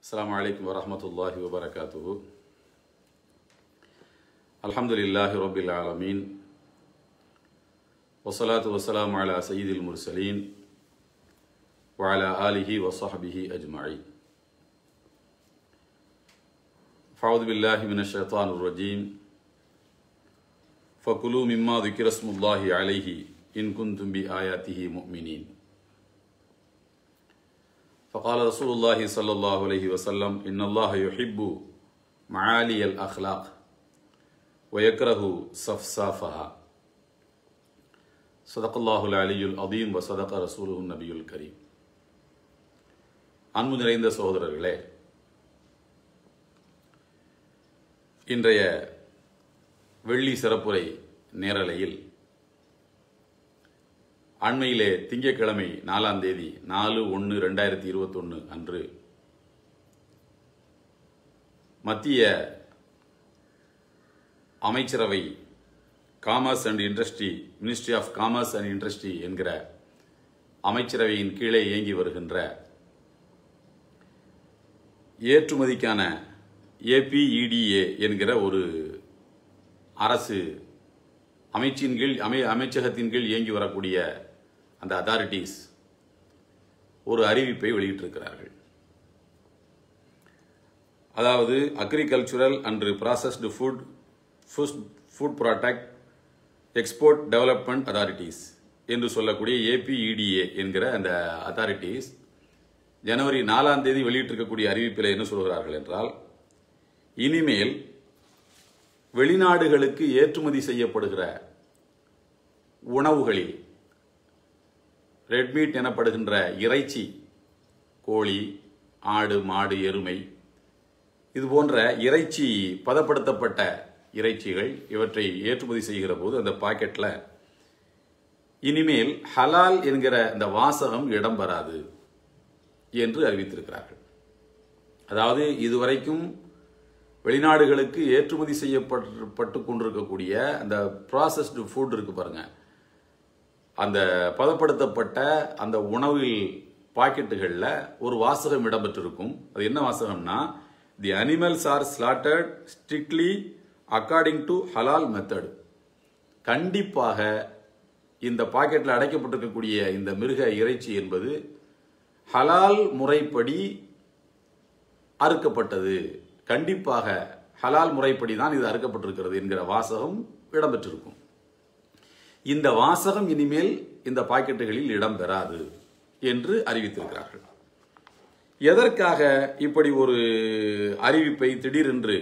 السلام عليكم ورحمة الله وبركاته. الحمد لله رب العالمين والصلاة والسلام على سيد المرسلين وعلى آله وصحبه أجمعين. فأعوذ بالله من الشيطان الرجيم. فكلوا مما ذكر اسم الله عليه إن كنتم بآياته مؤمنين. فقال رسول الله صلى الله عليه وسلم إن الله يحب معالي الأخلاق ويكره صفصافها. صدق الله العلي العظيم وصدق رسوله النبي الكريم. அன்பு நிறைந்த சகோதரர்களே, இன்றைய வெள்ளி சிறப்புரை நேரலையில் அண்மையிலே திங்கட்கிழமை 4ஆம் தேதி 4/1/2021 அன்று மத்திய அமைச்சரவை commerce and industry, ministry of commerce and industry என்கிற அமைச்சரவையின் கீழே இயங்கி வருகின்ற ஏற்றுமதிக்கான APEDA என்கிற ஒரு அரசு அமைச்சகத்தின் கீழ் இயங்கி வரக்கூடிய அந்த அத்தாரிட்டிஸ் ஒரு அறிவிப்பை வெளியிட்டிருக்கிறார்கள். அதாவது agricultural and processed food product export development authorities என்று சொல்லக்கூடிய APEDA என்கிற அந்த அத்தாரிட்டிஸ் ஜனவரி 4ஆம் தேதி வெளியிட்டிருக்கக்கூடிய அறிவிப்பில் என்ன சொல்கிறார்கள் என்றால், இனிமேல் வெளிநாடுகளுக்கு ஏற்றுமதி செய்யப்படுகிற உணவுகளில் ரெட் மீட் எனப்படுகின்ற இறைச்சி, கோழி, ஆடு, மாடு, எருமை, இது போன்ற இறைச்சி, பதப்படுத்தப்பட்ட இறைச்சிகள், இவற்றை ஏற்றுமதி செய்கிற போது அந்த பாக்கெட்டில் இனிமேல் ஹலால் என்கிற இந்த வாசகம் இடம்பெறாது என்று அறிவித்திருக்கிறார்கள். அதாவது இதுவரைக்கும் வெளிநாடுகளுக்கு ஏற்றுமதி செய்யப்பட்டு கொண்டிருக்கக்கூடிய அந்த ப்ராசஸ்டு ஃபுட் இருக்கு பாருங்க, அந்த பதப்படுத்தப்பட்ட அந்த உணவில் பாக்கெட்டுகளில் ஒரு வாசகம் இடம்பெற்றிருக்கும். அது என்ன வாசகம்னா, the animals are slaughtered strictly according to halal method. கண்டிப்பாக இந்த பாக்கெட்டில் அடைக்கப்பட்டிருக்கக்கூடிய இந்த மிருக இறைச்சி என்பது ஹலால் முறைப்படி அறுக்கப்பட்டது, கண்டிப்பாக ஹலால் முறைப்படி தான் இது அறுக்கப்பட்டிருக்கிறது என்கிற வாசகம் இடம்பெற்றிருக்கும். இந்த வாசகம் இனிமேல் இந்த பாக்கெட்டுகளில் இடம்பெறாது என்று அறிவித்திருக்கிறார்கள். எதற்காக இப்படி ஒரு அறிவிப்பை திடீரென்று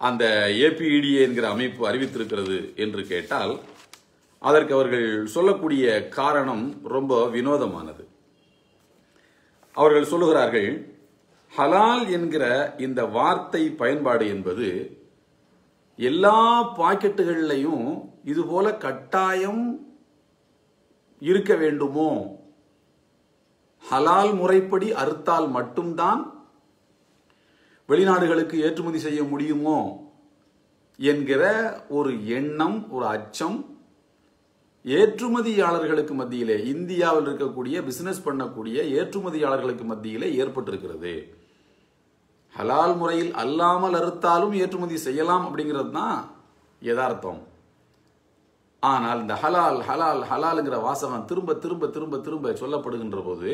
அந்த APEDA என்கிற அமைப்பு அறிவித்திருக்கிறது என்று கேட்டால், அதற்கு அவர்கள் சொல்லக்கூடிய காரணம் ரொம்ப வினோதமானது. அவர்கள் சொல்லுகிறார்கள், ஹலால் என்கிற இந்த வார்த்தை பயன்பாடு என்பது எல்லா பாக்கெட்டுகளிலையும் இதுபோல கட்டாயம் இருக்க வேண்டுமோ, ஹலால் முறைப்படி அறுத்தால் மட்டும்தான் வெளிநாடுகளுக்கு ஏற்றுமதி செய்ய முடியுமோ என்கிற ஒரு எண்ணம், ஒரு அச்சம் ஏற்றுமதியாளர்களுக்கு மத்தியிலே, இந்தியாவில் இருக்கக்கூடிய பிசினஸ் பண்ணக்கூடிய ஏற்றுமதியாளர்களுக்கு மத்தியிலே ஏற்பட்டிருக்கிறது. ஹலால் முறையில் அல்லாமல் அறுத்தாலும் ஏற்றுமதி செய்யலாம் அப்படிங்கிறது தான் யதார்த்தம். ஆனால் இந்த ஹலால் ஹலால் ஹலாலுங்கிற வாசகம் திரும்ப திரும்ப திரும்ப திரும்ப சொல்லப்படுகின்ற போது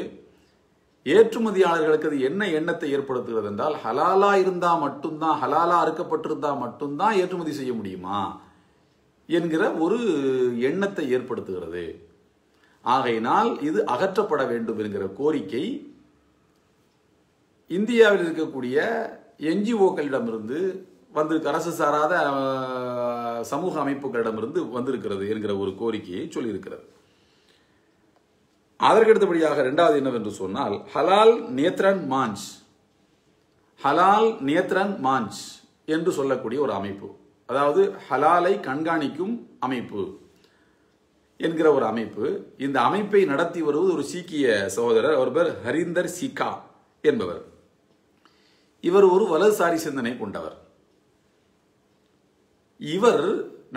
ஏற்றுமதியாளர்களுக்கு அது என்ன எண்ணத்தை ஏற்படுத்துகிறது என்றால், ஹலாலா இருந்தா மட்டும்தான், ஹலாலா அறுக்கப்பட்டிருந்தா மட்டும்தான் ஏற்றுமதி செய்ய முடியுமா என்கிற ஒரு எண்ணத்தை ஏற்படுத்துகிறது. ஆகையினால் இது அகற்றப்பட வேண்டும் என்கிற கோரிக்கை இந்தியாவில் இருக்கக்கூடிய NGO-க்களிடமிருந்து வந்திருக்க, அரசு சாராத சமூக அமைப்புகளிடமிருந்து வந்திருக்கிறது என்கிற ஒரு கோரிக்கையை சொல்லியிருக்கிறது. அதற்கடுத்தபடியாக இரண்டாவது என்னவென்று சொன்னால், ஹலால் நியத்ரன் மாஞ்ச், ஹலால் நியத்ரன் மாஞ்ச் என்று சொல்லக்கூடிய ஒரு அமைப்பு, அதாவது ஹலாலை கண்காணிக்கும் அமைப்பு என்கிற ஒரு அமைப்பு. இந்த அமைப்பை நடத்தி வருவது ஒரு சீக்கிய சகோதரர், அவர் பேர் ஹரிந்தர் சிக்கா என்பவர். இவர் ஒரு வலதுசாரி சிந்தனை கொண்டவர். இவர்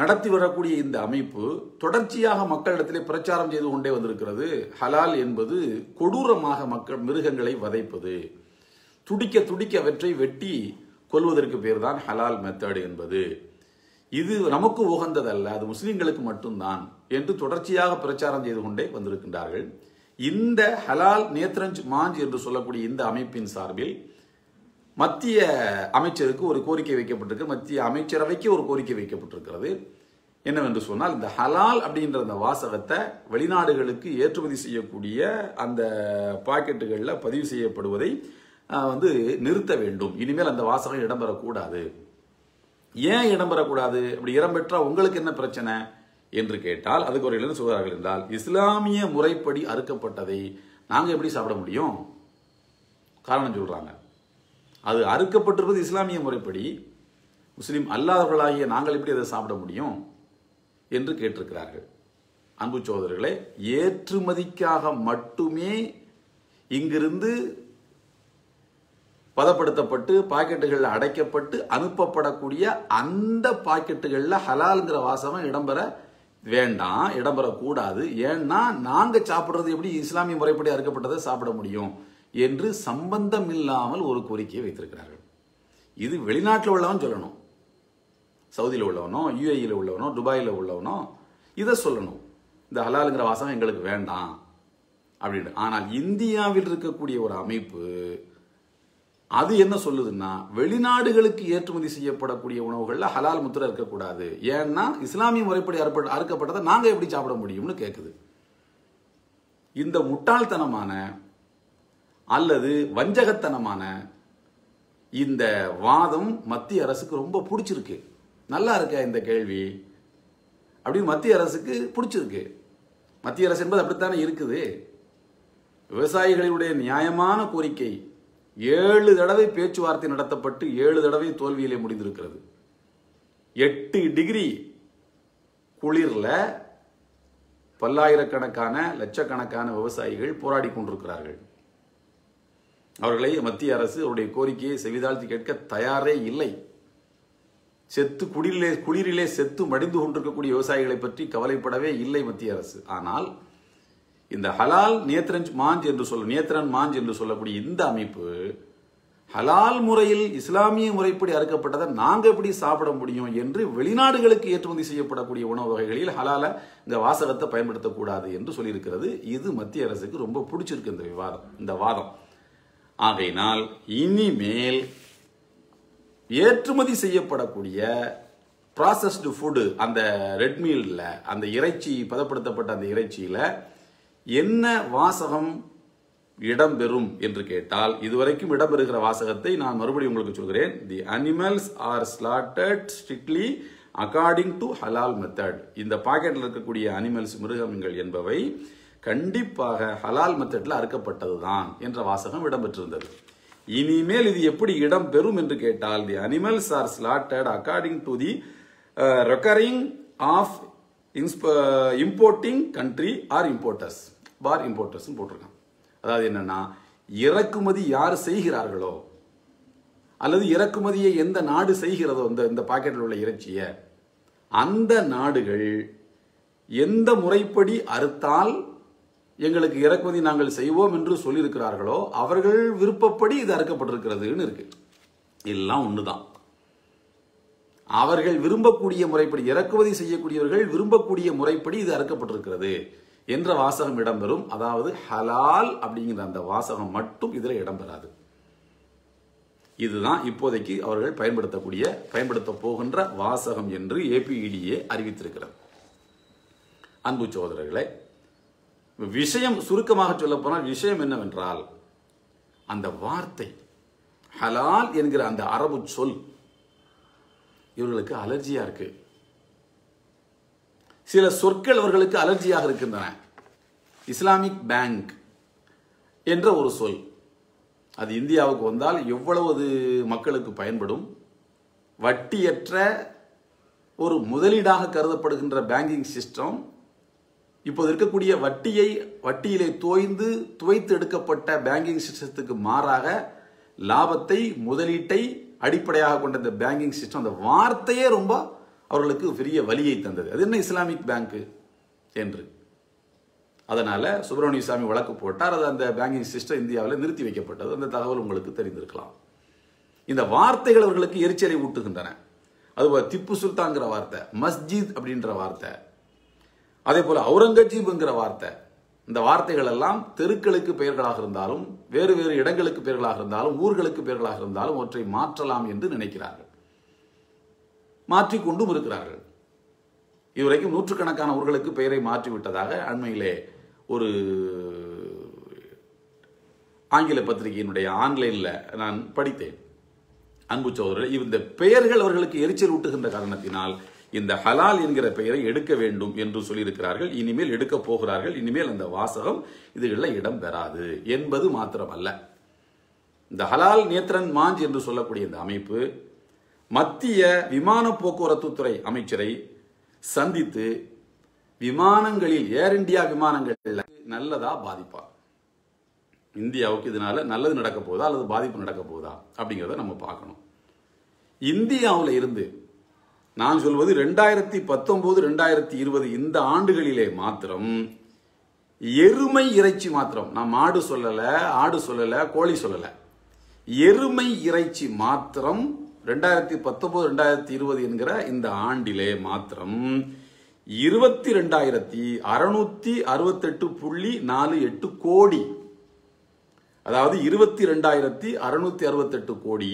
நடத்தி வரக்கூடிய இந்த அமைப்பு தொடர்ச்சியாக மக்களிடத்திலே பிரச்சாரம் செய்து கொண்டே வந்திருக்கிறது. ஹலால் என்பது கொடூரமாக மிருகங்களை வதைப்பது, துடிக்க துடிக்க அவற்றை வெட்டி கொள்வதற்கு பேர் தான் ஹலால் மெத்தட் என்பது. இது நமக்கு உகந்ததல்ல, அது முஸ்லிம்களுக்கு மட்டும்தான் என்று தொடர்ச்சியாக பிரச்சாரம் செய்து கொண்டே வந்திருக்கின்றார்கள். இந்த ஹலால் நேத்ரஞ்ச் மாஞ்ச் என்று சொல்லக்கூடிய இந்த அமைப்பின் சார்பில் மத்திய அமைச்சருக்கு ஒரு கோரிக்கை வைக்கப்பட்டிருக்கு, மத்திய அமைச்சரவைக்கு ஒரு கோரிக்கை வைக்கப்பட்டிருக்கிறது. என்னவென்று சொன்னால், இந்த ஹலால் அப்படின்ற அந்த வாசகத்தை வெளிநாடுகளுக்கு ஏற்றுமதி செய்யக்கூடிய அந்த பாக்கெட்டுகளில் பதிவு செய்யப்படுவதை நிறுத்த வேண்டும். இனிமேல் அந்த வாசகம் இடம்பெறக்கூடாது. ஏன் இடம்பெறக்கூடாது? அப்படி இடம்பெற்றால் உங்களுக்கு என்ன பிரச்சனை என்று கேட்டால் அதுக்கு ஒரு என்ன சொல்கிறார்கள் என்றால், இஸ்லாமிய முறைப்படி அறுக்கப்பட்டதை நாங்கள் எப்படி சாப்பிட முடியும்? காரணம் சொல்றாங்க. அது அறுக்கப்பட்டிருப்பது இஸ்லாமிய முறைப்படி, முஸ்லிம் அல்லாதவர்களாகிய நாங்கள் எப்படி அதை சாப்பிட முடியும் என்று கேட்டிருக்கிறார்கள். அன்பு சகோதரர்களே, ஏற்றுமதிக்காக மட்டுமே இங்கிருந்து பதப்படுத்தப்பட்டு பாக்கெட்டுகளில் அடைக்கப்பட்டு அனுப்பப்படக்கூடிய அந்த பாக்கெட்டுகளில் ஹலால்ங்கிற வாசகம் இடம்பெற வேண்டாம், இடம்பெறக்கூடாது. ஏன்னா நாங்கள் சாப்பிட்றது எப்படி இஸ்லாமிய முறைப்படி அறுக்கப்பட்டதை சாப்பிட முடியும் என்று சம்பந்தம் இல்லாமல் ஒரு கோரிக்கையை வைத்திருக்கிறார்கள். இது வெளிநாட்டில் உள்ளவன் சொல்லணும், சவுதியில் உள்ளவனோ, யுஏஇயில் உள்ளவனோ, துபாயில் உள்ளவனோ இதை சொல்லணும், இந்த ஹலாலுங்கிற வாசகம் எங்களுக்கு வேண்டாம் அப்படின்னு. ஆனால் இந்தியாவில் இருக்கக்கூடிய ஒரு அமைப்பு அது என்ன சொல்லுதுன்னா, வெளிநாடுகளுக்கு ஏற்றுமதி செய்யப்படக்கூடிய உணவுகளில் ஹலால் முத்திரை இருக்கக்கூடாது, ஏன்னா இஸ்லாமிய முறைப்படி அறுக்கப்பட்டதை நாங்கள் எப்படி சாப்பிட முடியும்னு கேட்குது. இந்த முட்டாள்தனமான அல்லது வஞ்சகத்தனமான இந்த வாதம் மத்திய அரசுக்கு ரொம்ப பிடிச்சிருக்கு. நல்லா இருக்க இந்த கேள்வி அப்படின்னு மத்திய அரசுக்கு பிடிச்சிருக்கு. மத்திய அரசு என்பது அப்படித்தானே இருக்குது. விவசாயிகளுடைய நியாயமான கோரிக்கை 7 தடவை பேச்சுவார்த்தை நடத்தப்பட்டு 7 தடவை தோல்வியிலே முடிந்திருக்கிறது. 8 டிகிரி குளிர்ல பல்லாயிரக்கணக்கான லட்சக்கணக்கான விவசாயிகள் போராடி கொண்டிருக்கிறார்கள். அவர்களை மத்திய அரசு அவருடைய கோரிக்கையை செவிதாழ்த்தி கேட்க தயாரே இல்லை. குளிரிலே செத்து மடிந்து கொண்டிருக்கக்கூடிய விவசாயிகளை பற்றி கவலைப்படவே இல்லை மத்திய அரசு. ஆனால் இந்த ஹலால் நேத்ரன் மாஞ்ச் என்று சொல்லக்கூடிய இந்த அமைப்பு ஹலால் முறையில் இஸ்லாமிய முறைப்படி அறுக்கப்பட்டதை நாங்க எப்படி சாப்பிட முடியும் என்று வெளிநாடுகளுக்கு ஏற்றுமதி செய்யப்படக்கூடிய உணவு வகைகளில் ஹலால இந்த வாசகத்தை பயன்படுத்தக்கூடாது என்று சொல்லியிருக்கிறது. இது மத்திய அரசுக்கு ரொம்ப பிடிச்சிருக்கு இந்த வாதம். ஆகையினால் இனிமேல் ஏற்றுமதி செய்யப்படக்கூடிய ப்ராசஸ்டு ஃபுட்டு, அந்த ரெட் மீல்ல அந்த இறைச்சி பதப்படுத்தப்பட்ட அந்த இறைச்சியில என்ன வாசகம் இடம்பெறும் என்று கேட்டால், இதுவரைக்கும் இடம்பெறுகிற வாசகத்தை நான் மறுபடியும் உங்களுக்கு சொல்கிறேன். The animals are slaughtered strictly according to halal method. இந்த பாக்கெட்டில் இருக்கக்கூடிய அனிமல்ஸ், மிருகங்கள் என்பவை கண்டிப்பாக ஹலால் மெத்தட்ல அறுக்கப்பட்டதுதான் என்ற வாசகம் இடம்பெற்றிருந்தது. இனிமேல் இது எப்படி இடம்பெறும் என்று கேட்டால், the animals are slaughtered according to the recurring of importing country or importers போட்டிருக்காங்க. அதாவது என்னன்னா, இறக்குமதி யார் செய்கிறார்களோ அல்லது இறக்குமதியை எந்த நாடு செய்கிறதோ இந்த பாக்கெட்டில் உள்ள இறைச்சியை, அந்த நாடுகள் எந்த முறைப்படி அறுத்தால் எங்களுக்கு இறக்குமதி நாங்கள் செய்வோம் என்று சொல்லியிருக்கிறார்களோ அவர்கள் விருப்பப்படி இது அறுக்கப்பட்டிருக்கிறதுன்னு இருக்கு. எல்லாம் ஒண்ணுதான். அவர்கள் விரும்பக்கூடிய முறைப்படி, இறக்குமதி செய்யக்கூடியவர்கள் விரும்பக்கூடிய முறைப்படி இது அறுக்கப்பட்டிருக்கிறது என்ற வாசகம் இடம்பெறும். அதாவது ஹலால் அப்படிங்கிற அந்த வாசகம் மட்டும் இதில் இடம்பெறாது. இதுதான் இப்போதைக்கு அவர்கள் பயன்படுத்த போகின்ற வாசகம் என்று APEDA அறிவித்திருக்கிறது. அன்பு சகோதரர்களே, விஷயம் சுருக்கமாக சொல்ல போனால் விஷயம் என்னவென்றால், அந்த வார்த்தை ஹலால் என்கிற அந்த அரபு சொல் இவர்களுக்கு அலர்ஜியா இருக்கு. சில சொற்கள் அவர்களுக்கு அலர்ஜியாக இருக்கின்றன. இஸ்லாமிக் பேங்க் என்ற ஒரு சொல், அது இந்தியாவுக்கு வந்தால் எவ்வளவு மக்களுக்கு பயன்படும். வட்டியற்ற ஒரு முதலீடாக கருதப்படுகின்ற பேங்கிங் சிஸ்டம் இப்போது இருக்கக்கூடிய வட்டியிலே துவைத்து எடுக்கப்பட்ட பேங்கிங் சிஸ்டத்துக்கு மாறாக லாபத்தை, முதலீட்டை அடிப்படையாக கொண்ட இந்த பேங்கிங் சிஸ்டம், அந்த வார்த்தையே ரொம்ப அவர்களுக்கு பெரிய வலியை தந்தது. அது என்ன இஸ்லாமிக் பேங்க் என்று. அதனால சுப்பிரமணிய சாமி வழக்கு போட்டார். அது அந்த பேங்கிங் சிஸ்டம் இந்தியாவில் நிறுத்தி வைக்கப்பட்டது. அந்த தகவல் உங்களுக்கு தெரிந்திருக்கலாம். இந்த வார்த்தைகள் அவர்களுக்கு எரிச்சலை ஊட்டுகின்றன. அதுபோல திப்பு சுல்தான்ங்கிற வார்த்தை, மஸ்ஜித் அப்படின்ற வார்த்தை, அதே போல அவுரங்கஜீப்ங்கிற வார்த்தை, இந்த வார்த்தைகள் எல்லாம் தெருக்களுக்கு பெயர்களாக இருந்தாலும், வேறு வேறு இடங்களுக்கு பெயர்களாக இருந்தாலும், ஊர்களுக்கு பெயர்களாக இருந்தாலும் அவற்றை மாற்றலாம் என்று நினைக்கிறார்கள். மாற்றிக்கொண்டும் இருக்கிறார்கள். இதுவரைக்கும் நூற்றுக்கணக்கான ஊர்களுக்கு பெயரை மாற்றிவிட்டதாக அண்மையிலே ஒரு ஆங்கில பத்திரிகையினுடைய ஆன்லைனில் நான் படித்தேன். அன்பு சகோதரர், இந்த பெயர்கள் அவர்களுக்கு எரிச்சல் ஊட்டுகின்ற காரணத்தினால் இந்த ஹலால் என்கிற பெயரை எடுக்க வேண்டும் என்று சொல்லியிருக்கிறார்கள். இனிமேல் எடுக்க போகிறார்கள். இனிமேல் அந்த வாசகம் இதுகளில் இடம் பெறாது என்பது மாத்திரமல்ல, இந்த ஹலால் நேத்ரன் மாஞ்ச் என்று சொல்லக்கூடிய இந்த அமைப்பு மத்திய விமான போக்குவரத்து துறை அமைச்சரை சந்தித்து விமானங்களில், ஏர் இந்தியா விமானங்களில் நல்லதா பாதிப்பா, இந்தியாவுக்கு இதனால நல்லது நடக்க போதா அல்லது பாதிப்பு நடக்க போதா அப்படிங்கிறத நம்ம பார்க்கணும். இந்தியாவில் இருந்து நான் சொல்வது 2019 2020 இந்த ஆண்டுகளிலே மாத்திரம் எருமை இறைச்சி மாத்திரம், நான் மாடு சொல்லல, ஆடு சொல்லல, கோழி சொல்லல, எருமை இறைச்சி மாத்திரம் 2019 2020 என்கிற இந்த ஆண்டிலே மாத்திரம் 22,668.48 கோடி, அதாவது 22,668 கோடி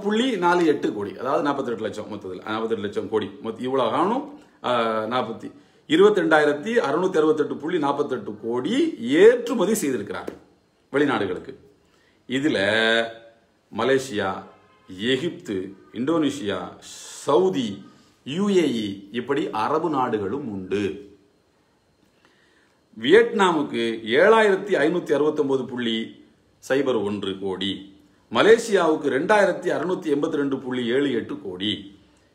புள்ளி 48 கோடி, அதாவது 48 லட்சம், மொத்தத்தில் 48 லட்சம் கோடி இவ்வளவு காணும். 22,668.48 கோடி ஏற்றுமதி செய்திருக்கிறார்கள் வெளிநாடுகளுக்கு. இதுல மலேசியா, எகிப்து, இந்தோனேஷியா, சவுதி, UAE இப்படி அரபு நாடுகளும் உண்டு. வியட்நாமுக்கு 7,569.01 கோடி, மலேசியாவுக்கு 2,682.78 கோடி,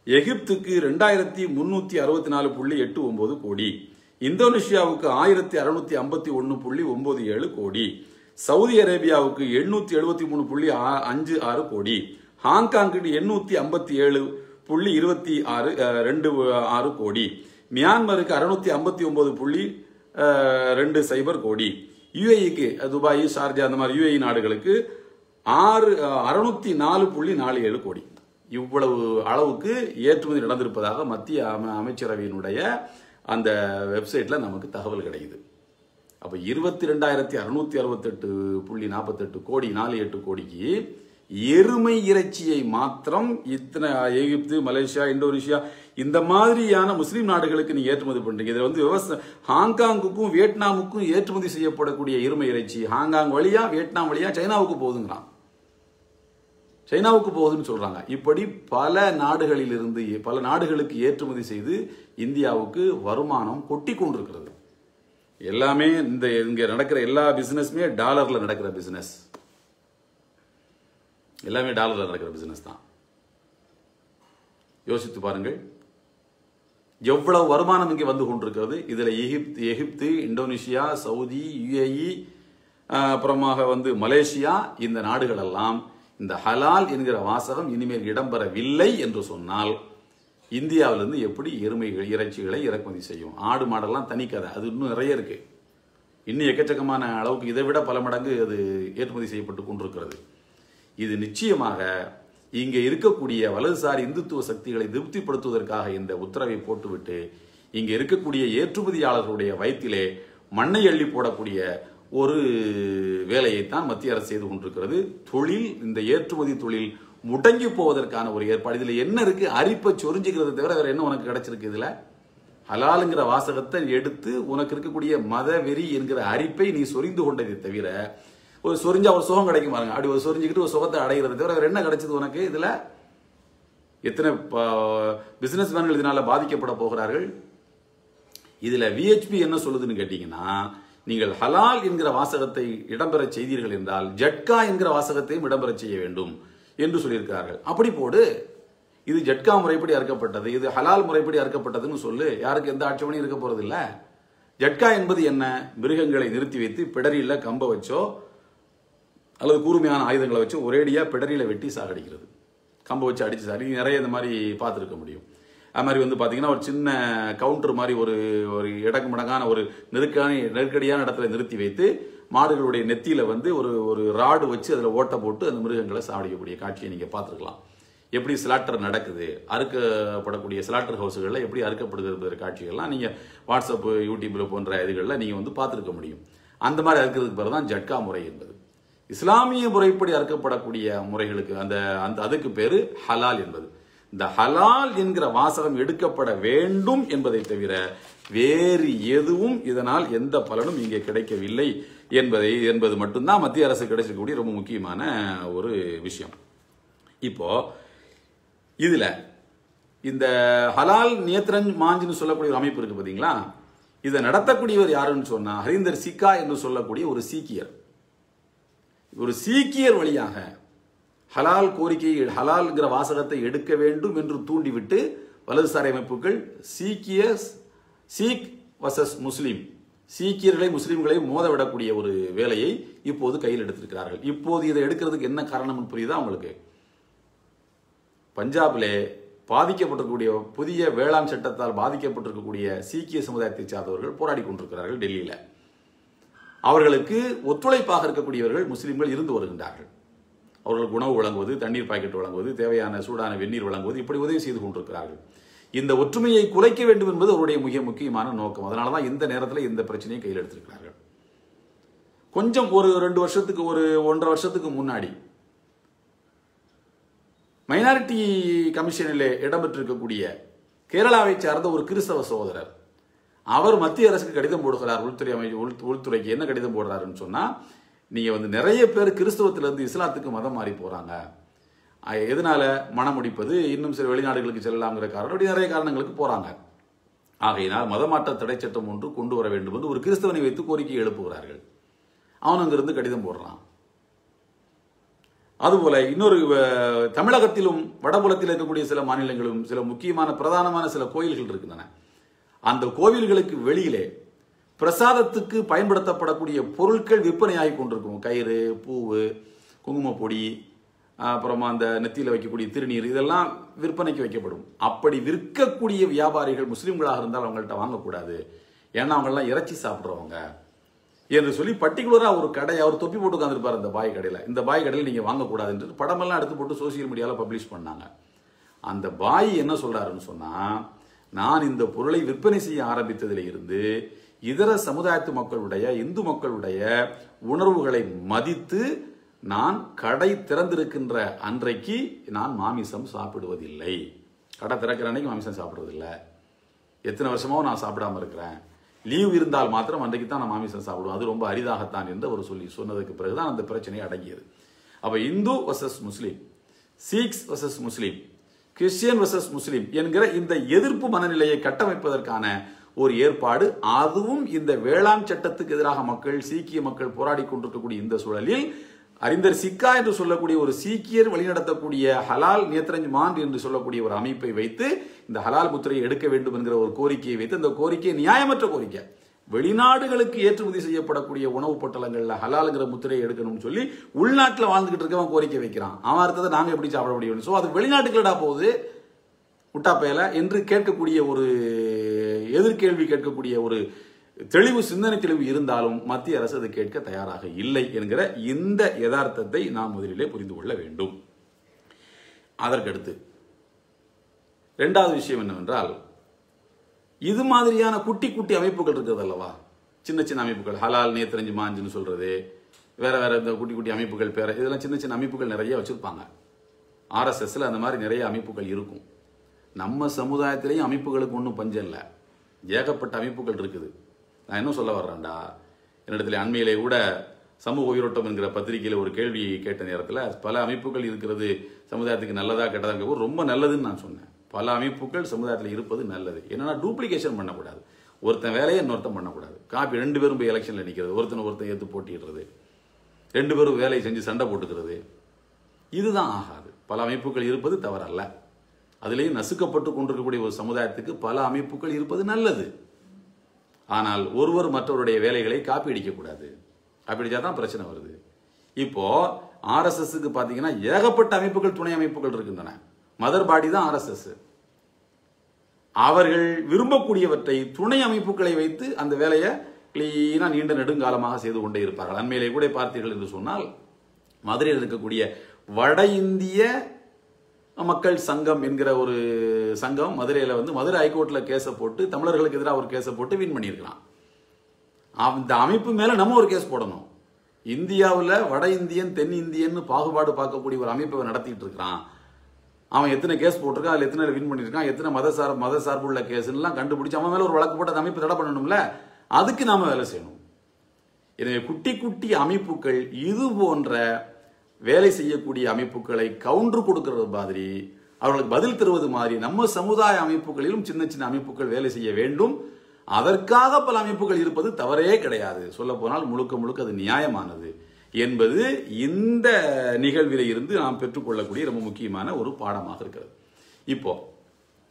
எகிப்துக்கு 2,364.89 கோடி, இந்தோனேஷியாவுக்கு 1,651.97 கோடி, சவுதி அரேபியாவுக்கு 873.56 கோடி, ஹாங்காங்குக்கு 857.26 கோடி, மியான்மருக்கு 659.20 கோடி, UAEக்கு துபாய், ஷார்ஜா அந்த மாதிரி UAE நாடுகளுக்கு 604.47 கோடி. இவ்வளவு அளவுக்கு ஏற்றுமதி நடந்திருப்பதாக மத்திய அமைச்சரவையினுடைய அந்த வெப்சைட்ல நமக்கு தகவல் கிடைக்குது. அப்ப 22,668.48 கோடி 48 கோடிக்கு எருமை இறைச்சியை மாத்திரம் இத்தனை எகிப்து, மலேசியா, இந்தோனேஷியா இந்த மாதிரியான முஸ்லீம் நாடுகளுக்கு நீங்க ஏற்றுமதி பண்றீங்க. இதுல வந்து ஹாங்காங்குக்கும் வியட்நாமுக்கும் ஏற்றுமதி செய்யப்படக்கூடிய எருமை இறைச்சி ஹாங்காங் வழியா, வியட்நாம் வழியா சைனாவுக்கு போகுதுங்கிறான், சைனாவுக்கு போகுதுன்னு சொல்றாங்க. இப்படி பல நாடுகளில் இருந்து பல நாடுகளுக்கு ஏற்றுமதி செய்து இந்தியாவுக்கு வருமானம் கொட்டி கொண்டிருக்கிறது. எல்லாமே இங்க நடக்கிற எல்லா பிசினஸ்மே டாலர்ல நடக்கிற பிசினஸ், எல்லாமே டாலர்ல நடக்கிற பிசினஸ் தான். யோசித்து பாருங்கள் எவ்வளவு வருமானம் இங்கே வந்து கொண்டிருக்கிறது. இதுல எகிப்து, இந்தோனேஷியா, சவுதி, UAE, அப்புறமாக வந்து மலேசியா, இந்த நாடுகள் எல்லாம் இந்த ஹலால் என்கிற வாசகம் இனிமேல் இடம்பெறவில்லை என்று சொன்னால் இந்தியாவிலிருந்து எப்படி இறைச்சிகளை இறக்குமதி செய்யும்? ஆடு மாடெல்லாம் தனி கதை, அது இன்னும் நிறைய இருக்கு. இன்னும் எக்கச்சக்கமான அளவுக்கு இதை விட பல மடங்கு அது ஏற்றுமதி செய்யப்பட்டு கொண்டிருக்கிறது. இது நிச்சயமாக இங்கே இருக்கக்கூடிய வலதுசாரி இந்துத்துவ சக்திகளை திருப்திப்படுத்துவதற்காக இந்த உத்தரவை போட்டுவிட்டு இங்கே இருக்கக்கூடிய ஏற்றுமதியாளர்களுடைய வயிற்றிலே மண்ணை அள்ளி போடக்கூடிய ஒரு வேலையைத்தான் மத்திய அரசு செய்து கொண்டிருக்கிறது. தொழில், இந்த ஏற்றுமதி தொழில் முடங்கி போவதற்கான ஒரு ஏற்பாடு. இதுல என்ன இருக்கு? அரிப்பை சொரிஞ்சுக்கிறத தவிர வேற என்ன உனக்கு கிடைச்சிருக்கு? இதுல ஹலாலுங்கிற வாசகத்தை எடுத்து உனக்கு இருக்கக்கூடிய மத வெறி என்கிற அரிப்பை நீ சொரிந்து கொண்டதை தவிர, ஒரு சொரிஞ்சா ஒரு சுகம் கிடைக்கும் பாருங்க, அப்படி ஒரு சொரிஞ்சுக்கிட்டு ஒரு சுகத்தை அடைகிறத தவிர வேற என்ன கிடைச்சது உனக்கு? இதுல எத்தனை பிசினஸ் மேன்கள் இதனால பாதிக்கப்பட போகிறார்கள்? இதுல VHP என்ன சொல்லுதுன்னு கேட்டீங்கன்னா, நீங்கள் ஹலால் என்கிற வாசகத்தை இடம்பெற செய்தீர்கள் என்றால் ஜட்கா என்கிற வாசகத்தையும் இடம்பெற செய்ய வேண்டும் என்று சொல்லியிருக்கிறார்கள். அப்படி போடு, இது ஜட்கா முறைப்படி அறுக்கப்பட்டது, இது ஹலால் முறைப்படி அறுக்கப்பட்டதுன்னு சொல்லு, யாருக்கு எந்த ஆட்சேபனையும் இருக்க போறது இல்ல. ஜட்கா என்பது என்ன? மிருகங்களை நிறுத்தி வைத்து பிடரியில கம்ப வச்சோ அல்லது கூர்மையான ஆயுதங்களை வச்சு ஒரேடியா பிடரியில வெட்டி சாகடிக்கிறது, கம்ப வச்சு அடிச்சு சாகடி. நிறைய இந்த மாதிரி பார்த்துருக்க முடியும். அது மாதிரி வந்து பார்த்தீங்கன்னா ஒரு சின்ன கவுண்டர் மாதிரி ஒரு ஒரு இடக்கு மடங்கான ஒரு நெருக்கடியான இடத்துல நிறுத்தி வைத்து மாடுகளுடைய நெத்தியில வந்து ஒரு ராடு வச்சு அதில் ஓட்ட போட்டு அந்த மிருகங்களை சாவடிக்கக்கூடிய காட்சியை நீங்கள் பார்த்துருக்கலாம். எப்படி ஸ்லாட்டர் நடக்குது, அறுக்கப்படக்கூடிய ஸ்லாட்டர் ஹவுஸுகளில் எப்படி அறுக்கப்படுகிற காட்சிகள்லாம் நீங்கள் வாட்ஸ்அப், யூடியூப்ல போன்ற இதுகளில் நீங்கள் வந்து பார்த்துருக்க முடியும். அந்த மாதிரி அறுக்கிறதுக்கு பிறகு தான் ஜட்கா முறை என்பது. இஸ்லாமிய முறைப்படி அறுக்கப்படக்கூடிய முறைகளுக்கு அதுக்கு பேரு ஹலால் என்பது. இந்த ஹலால் என்கிற வாசகம் எடுக்கப்பட வேண்டும் என்பதை தவிர வேறு எதுவும் இதனால் எந்த பலனும் இங்கே கிடைக்கவில்லை என்பது மட்டும்தான் மத்திய அரசு கிடைக்கக்கூடிய ரொம்ப முக்கியமான ஒரு விஷயம். இப்போ இதுல இந்த ஹலால் நியத்ரன் மாஞ்சுன்னு சொல்லக்கூடிய ஒரு அமைப்பு இருக்கு பாத்தீங்களா, இதை நடத்தக்கூடியவர் யாருன்னு சொன்னா ஹரிந்தர் சிக்கா என்று சொல்லக்கூடிய ஒரு சீக்கியர் வழியாக ஹலால் கோரிக்கையை ஹலால்ங்கிற வாசகத்தை எடுக்க வேண்டும் என்று தூண்டிவிட்டு வலதுசாரி அமைப்புகள் சீக் வர்சஸ் முஸ்லீம், சீக்கியர்களை முஸ்லீம்களை மோதவிடக்கூடிய ஒரு வேலையை இப்போது கையில் எடுத்திருக்கிறார்கள். இப்போது இதை எடுக்கிறதுக்கு என்ன காரணம் புரியுதா உங்களுக்கு? பஞ்சாபிலே பாதிக்கப்பட்டிருக்கக்கூடிய புதிய வேளாண் சட்டத்தால் பாதிக்கப்பட்டிருக்கக்கூடிய சீக்கிய சமுதாயத்தை சார்ந்தவர்கள் போராடி கொண்டிருக்கிறார்கள் டெல்லியில். அவர்களுக்கு ஒத்துழைப்பாக இருக்கக்கூடியவர்கள் முஸ்லிம்கள் இருந்து வருகின்றார்கள். அவர்களுக்கு உணவு வழங்குவது, தண்ணீர் பாக்கெட் வழங்குவது, தேவையான சூடான வெந்நீர் வழங்குவது, இப்படி உதவி செய்து கொண்டிருக்கிறார்கள். இந்த ஒற்றுமையை குலைக்க வேண்டும் என்பது அவருடைய மிக முக்கியமான நோக்கம். அதனாலதான் இந்த நேரத்தில் இந்த பிரச்சனையை கையில் எடுத்திருக்கிறார்கள். கொஞ்சம் ஒரு 2 வருஷத்துக்கு 1.5 வருஷத்துக்கு முன்னாடி மைனாரிட்டி கமிஷனிலே இடம்பெற்றிருக்கக்கூடிய கேரளாவை சார்ந்த ஒரு கிறிஸ்தவ சகோதரர் அவர் மத்திய அரசுக்கு கடிதம் போடுகிறார். உள்துறைக்கு என்ன கடிதம் போடுறாருன்னு சொன்னா, நீங்க வந்து நிறைய பேர் கிறிஸ்தவத்திலிருந்து இஸ்லாத்துக்கு மதம் மாறி போறாங்க, எதனால மனம் முடிப்பது, இன்னும் சில வெளிநாடுகளுக்கு செல்லலாம்ங்கிற காரணம், அப்படி நிறைய காரணங்களுக்கு போறாங்க. ஆகையினால் மதமாற்ற தடை சட்டம் ஒன்று கொண்டு வர வேண்டும் என்று ஒரு கிறிஸ்தவனை வைத்து கோரிக்கை எழுப்புகிறார்கள். அவன் அங்கிருந்து கடிதம் போடுறான். அதுபோல இன்னொரு தமிழகத்திலும் வடபுலத்தில் இருக்கக்கூடிய சில மாநிலங்களும் சில முக்கியமான பிரதானமான சில கோயில்கள் இருக்கின்றன. அந்த கோவில்களுக்கு வெளியிலே பிரசாதத்துக்கு பயன்படுத்தப்படக்கூடிய பொருட்கள் விற்பனையாகி கொண்டிருக்கும். கயிறு, பூவு, குங்குமப்பொடி, அப்புறமா அந்த நெத்தியில் வைக்கக்கூடிய திருநீர், இதெல்லாம் விற்பனைக்கு வைக்கப்படும். அப்படி விற்கக்கூடிய வியாபாரிகள் முஸ்லீம்களாக இருந்தால் அவங்கள்ட்ட வாங்கக்கூடாது, ஏன்னா அவங்கெல்லாம் இறைச்சி சாப்பிட்றவங்க என்று சொல்லி பர்டிகுலரா ஒரு கடை, அவர் தொப்பி போட்டு உட்காந்துருப்பார் அந்த பாய் கடையில், இந்த பாய் கடையில் நீங்க வாங்கக்கூடாது என்று படமெல்லாம் எடுத்து போட்டு சோசியல் மீடியாவில் பப்ளிஷ் பண்ணாங்க. அந்த பாய் என்ன சொல்றாருன்னு சொன்னா, நான் இந்த பொருளை விற்பனை செய்ய ஆரம்பித்ததில் இருந்து இதர சமுதாயத்து மக்களுடைய, இந்து மக்களுடைய உணர்வுகளை மதித்து நான் கடை திறந்திருக்கின்ற அன்றைக்கு நான் மாமிசம் சாப்பிடுவதில்லை. கடை திறக்கிற அன்னைக்கு மாமிசம் சாப்பிடுவதில்லை. எத்தனை வருஷமாவும் நான் சாப்பிடாம இருக்கிறேன். லீவ் இருந்தால் மாத்திரம் அன்றைக்கு தான் நான் மாமிசம் சாப்பிடுவோம், அது ரொம்ப அரிதாகத்தான் என்று அவர் சொன்னதுக்கு பிறகுதான் அந்த பிரச்சனை அடங்கியது. அப்ப இந்து வர்சஸ் முஸ்லீம், சீக்ஸ் வர்சஸ் முஸ்லீம், கிறிஸ்டியன் வர்சஸ் முஸ்லீம் என்கிற இந்த எதிர்ப்பு மனநிலையை கட்டமைப்பதற்கான ஒரு ஏற்பாடு, அதுவும் இந்த வேளாண் சட்டத்துக்கு எதிராக மக்கள், சீக்கிய மக்கள் போராடி கொண்டிருக்கக்கூடிய இந்த சூழலில் அறிந்தர் சிக்கா என்று சொல்லக்கூடிய ஒரு சீக்கியர் வழிநடத்தக்கூடிய ஹலால் நியத்ரன் மான் என்று சொல்லக்கூடிய ஒரு அமைப்பை வைத்து இந்த ஹலால் முத்திரையை எடுக்க வேண்டும் என்கிற ஒரு கோரிக்கையை வைத்து, அந்த கோரிக்கை நியாயமற்ற கோரிக்கை, வெளிநாடுகளுக்கு ஏற்றுமதி செய்யப்படக்கூடிய உணவு பொட்டலங்கள்ல ஹலால்ங்கிற முத்திரையை எடுக்கணும்னு சொல்லி உள்நாட்டில் வாழ்ந்துகிட்டு இருக்கவன் கோரிக்கை வைக்கிறான். அவன் அர்த்தத்தை நாங்க எப்படி சாப்பிட முடியும்? சோ அது வெளிநாட்டுகளடா போகுது முட்டாப்பையில என்று கேட்கக்கூடிய ஒரு எதிர்கேள்வி கேட்கக்கூடிய ஒரு தெளிவு, சிந்தனை தெளிவு இருந்தாலும் மத்திய அரசு அதை கேட்க தயாராக இல்லை என்கிற இந்த யதார்த்தத்தை நாம் முதலிலே புரிந்து கொள்ள வேண்டும். அதற்கடுத்து இரண்டாவது விஷயம் என்னவென்றால், இது மாதிரியான குட்டி குட்டி அமைப்புகள் இருக்கிறது அல்லவா, சின்ன சின்ன அமைப்புகள், ஹலால் நியத்ரன் மாஞ்சுன்னு சொல்றது, வேற வேற இந்த குட்டி குட்டி அமைப்புகள் பேர, இதெல்லாம் சின்ன சின்ன அமைப்புகள் நிறைய வச்சிருப்பாங்க. RSSல அந்த மாதிரி நிறைய அமைப்புகள் இருக்கும். நம்ம சமுதாயத்திலேயும் அமைப்புகளுக்கு ஒன்றும் பஞ்சம் இல்லை, ஏகப்பட்ட அமைப்புகள் இருக்குது. நான் என்ன சொல்ல வர்றேன்டா, என்னிடத்துல அண்மையிலே கூட சமூக உயிரோட்டம் என்கிற பத்திரிகையில் ஒரு கேள்வி கேட்ட நேரத்தில் பல அமைப்புகள் இருக்கிறது சமுதாயத்துக்கு நல்லதா கெட்டதா, ரொம்ப நல்லதுன்னு நான் சொன்னேன். பல அமைப்புகள் சமுதாயத்தில் இருப்பது நல்லது. என்னன்னா டூப்ளிகேஷன் பண்ணக்கூடாது, ஒருத்தன் வேலையை இன்னொருத்தன் பண்ணக்கூடாது. காப்பி 2 பேரும் போய் எலெக்ஷன்ல நிற்கிறது, ஒருத்தன் ஏற்று போட்டிடுறது, 2 பேரும் வேலையை செஞ்சு சண்டை போட்டுக்கிறது, இதுதான் ஆகாது. பல அமைப்புகள் இருப்பது தவறல்ல. அதிலேயும் நசுக்கப்பட்டு கொண்டிருக்கக்கூடிய ஒரு சமுதாயத்துக்கு பல அமைப்புகள் இருப்பது நல்லது. ஆனால் ஒருவர் மற்றவருடைய வேலைகளை காப்பி அடிக்கக்கூடாது. காப்பி அடிச்சாதான் பிரச்சனை வருது. இப்போ RSSக்கு பாத்தீங்கன்னா ஏகப்பட்ட அமைப்புகள், துணை அமைப்புகள் இருக்கின்றன. மதர் பாடி தான் RSS. அவர்கள் விரும்பக்கூடியவற்றை துணை அமைப்புகளை வைத்து அந்த வேலையை கிளீனா நீண்ட நெடுங்காலமாக செய்து கொண்டே இருப்பார்கள். அண்மையிலே கூட பார்த்தீர்கள் என்று சொன்னால் மதுரையில் இருக்கக்கூடிய வட இந்திய மக்கள் சங்கம் என்கிற ஒரு சங்கம் மதுரையில் வந்து மதுரை ஹைகோர்ட்டில் கேஸை போட்டு தமிழர்களுக்கு எதிராக ஒரு கேஸை போட்டு வின் பண்ணியிருக்கிறான். அந்த அமைப்பு மேல நம்ம ஒரு கேஸ் போடணும். இந்தியாவில் வட இந்தியன் தென் இந்தியன் பாகுபாடு பார்க்கக்கூடிய ஒரு அமைப்பை நடத்திட்டு இருக்கிறான். அவன் எத்தனை கேஸ் போட்டிருக்கான், அதில் எத்தனை வின் பண்ணியிருக்கான், எத்தனை மத சார்புள்ள கேஸ்லாம் கண்டுபிடிச்சு அவன் மேல ஒரு வழக்கு போட்டு அந்த அமைப்பு தடை பண்ணணும்ல. அதுக்கு நாம வேலை செய்யணும். எனவே குட்டி குட்டி அமைப்புகள் இது போன்ற வேலை செய்யக்கூடிய அமைப்புகளை கவுண்டர் கொடுக்கிறது மாதிரி, அவர்களுக்கு பதில் தருவது மாதிரி நம்ம சமுதாய அமைப்புகளிலும் சின்ன சின்ன அமைப்புகள் வேலை செய்ய வேண்டும். அதற்காக பல அமைப்புகள் இருப்பது தவறே கிடையாது. சொல்ல போனால் முழுக்க முழுக்க அது நியாயமானது என்பது இந்த நிகழ்விலே இருந்து நாம் பெற்றுக்கொள்ளக்கூடிய ரொம்ப முக்கியமான ஒரு பாடமாக இருக்கிறது. இப்போ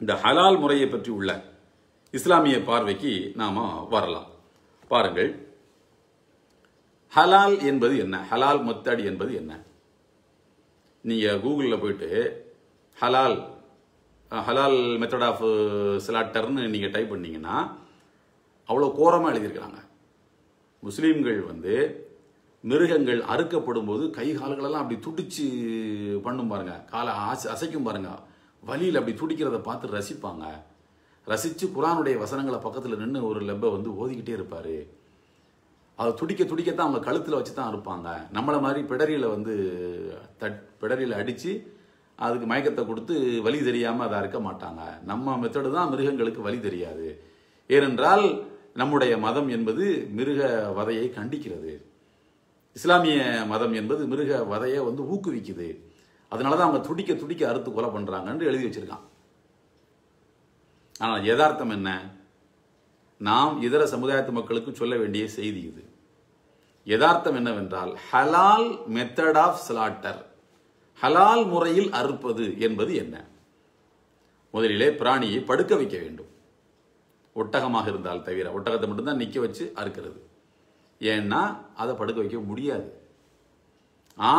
இந்த ஹலால் முறையை பற்றி உள்ள இஸ்லாமிய பார்வைக்கு நாம வரலாம். பாருங்கள், ஹலால் என்பது என்ன, ஹலால் மெத்தட் என்பது என்ன? நீங்க கூகுளில் போயிட்டு ஹலால் மெத்தட் ஆஃப் ஸ்லாட்டர்னு நீங்க டைப் பண்ணீங்கன்னா அவ்வளோ கோரமாக எழுதியிருக்கிறாங்க. முஸ்லீம்கள் வந்து மிருகங்கள் அறுக்கப்படும் போது கை கால்களெல்லாம் அப்படி துடிச்சு பண்ணும் பாருங்க, காலை அசைக்கும் பாருங்க, வலியில் அப்படி துடிக்கிறத பார்த்து ரசிப்பாங்க. ரசித்து குரானுடைய வசனங்களை பக்கத்தில் நின்று ஒரு லெப்பை வந்து ஓதிக்கிட்டே இருப்பார். அதை துடிக்க துடிக்கத்தான் அவங்க கழுத்தில் வச்சு தான் இருப்பாங்க. நம்மளை மாதிரி பிடரியில் அடித்து அதுக்கு மயக்கத்தை கொடுத்து வலி தெரியாமல் அதை அறுக்க மாட்டாங்க. நம்ம மெத்தடு தான் மிருகங்களுக்கு வலி தெரியாது. ஏனென்றால் நம்முடைய மதம் என்பது மிருக வதையை கண்டிக்கிறது. இஸ்லாமிய மதம் என்பது மிருக வதையை வந்து ஊக்குவிக்குது. அதனாலதான் அவங்க துடிக்க துடிக்க அறுத்து கொலை பண்றாங்கன்னு எழுதி வச்சிருக்கான். ஆனால் யதார்த்தம் என்ன? நாம் இதர சமுதாயத்து மக்களுக்கு சொல்ல வேண்டிய செய்தி இது. யதார்த்தம் என்னவென்றால் ஹலால் மெத்தட் ஆஃப் ஸ்லாட்டர், ஹலால் முறையில் அறுப்பது என்பது என்ன? முதலிலே பிராணியை படுக்க வைக்க வேண்டும். ஒட்டகமாக இருந்தால் தவிர, ஒட்டகத்தை மட்டும்தான் நிக்க வச்சு அறுக்கிறது. ஏன்னா அதை படுக்க வைக்க முடியாது.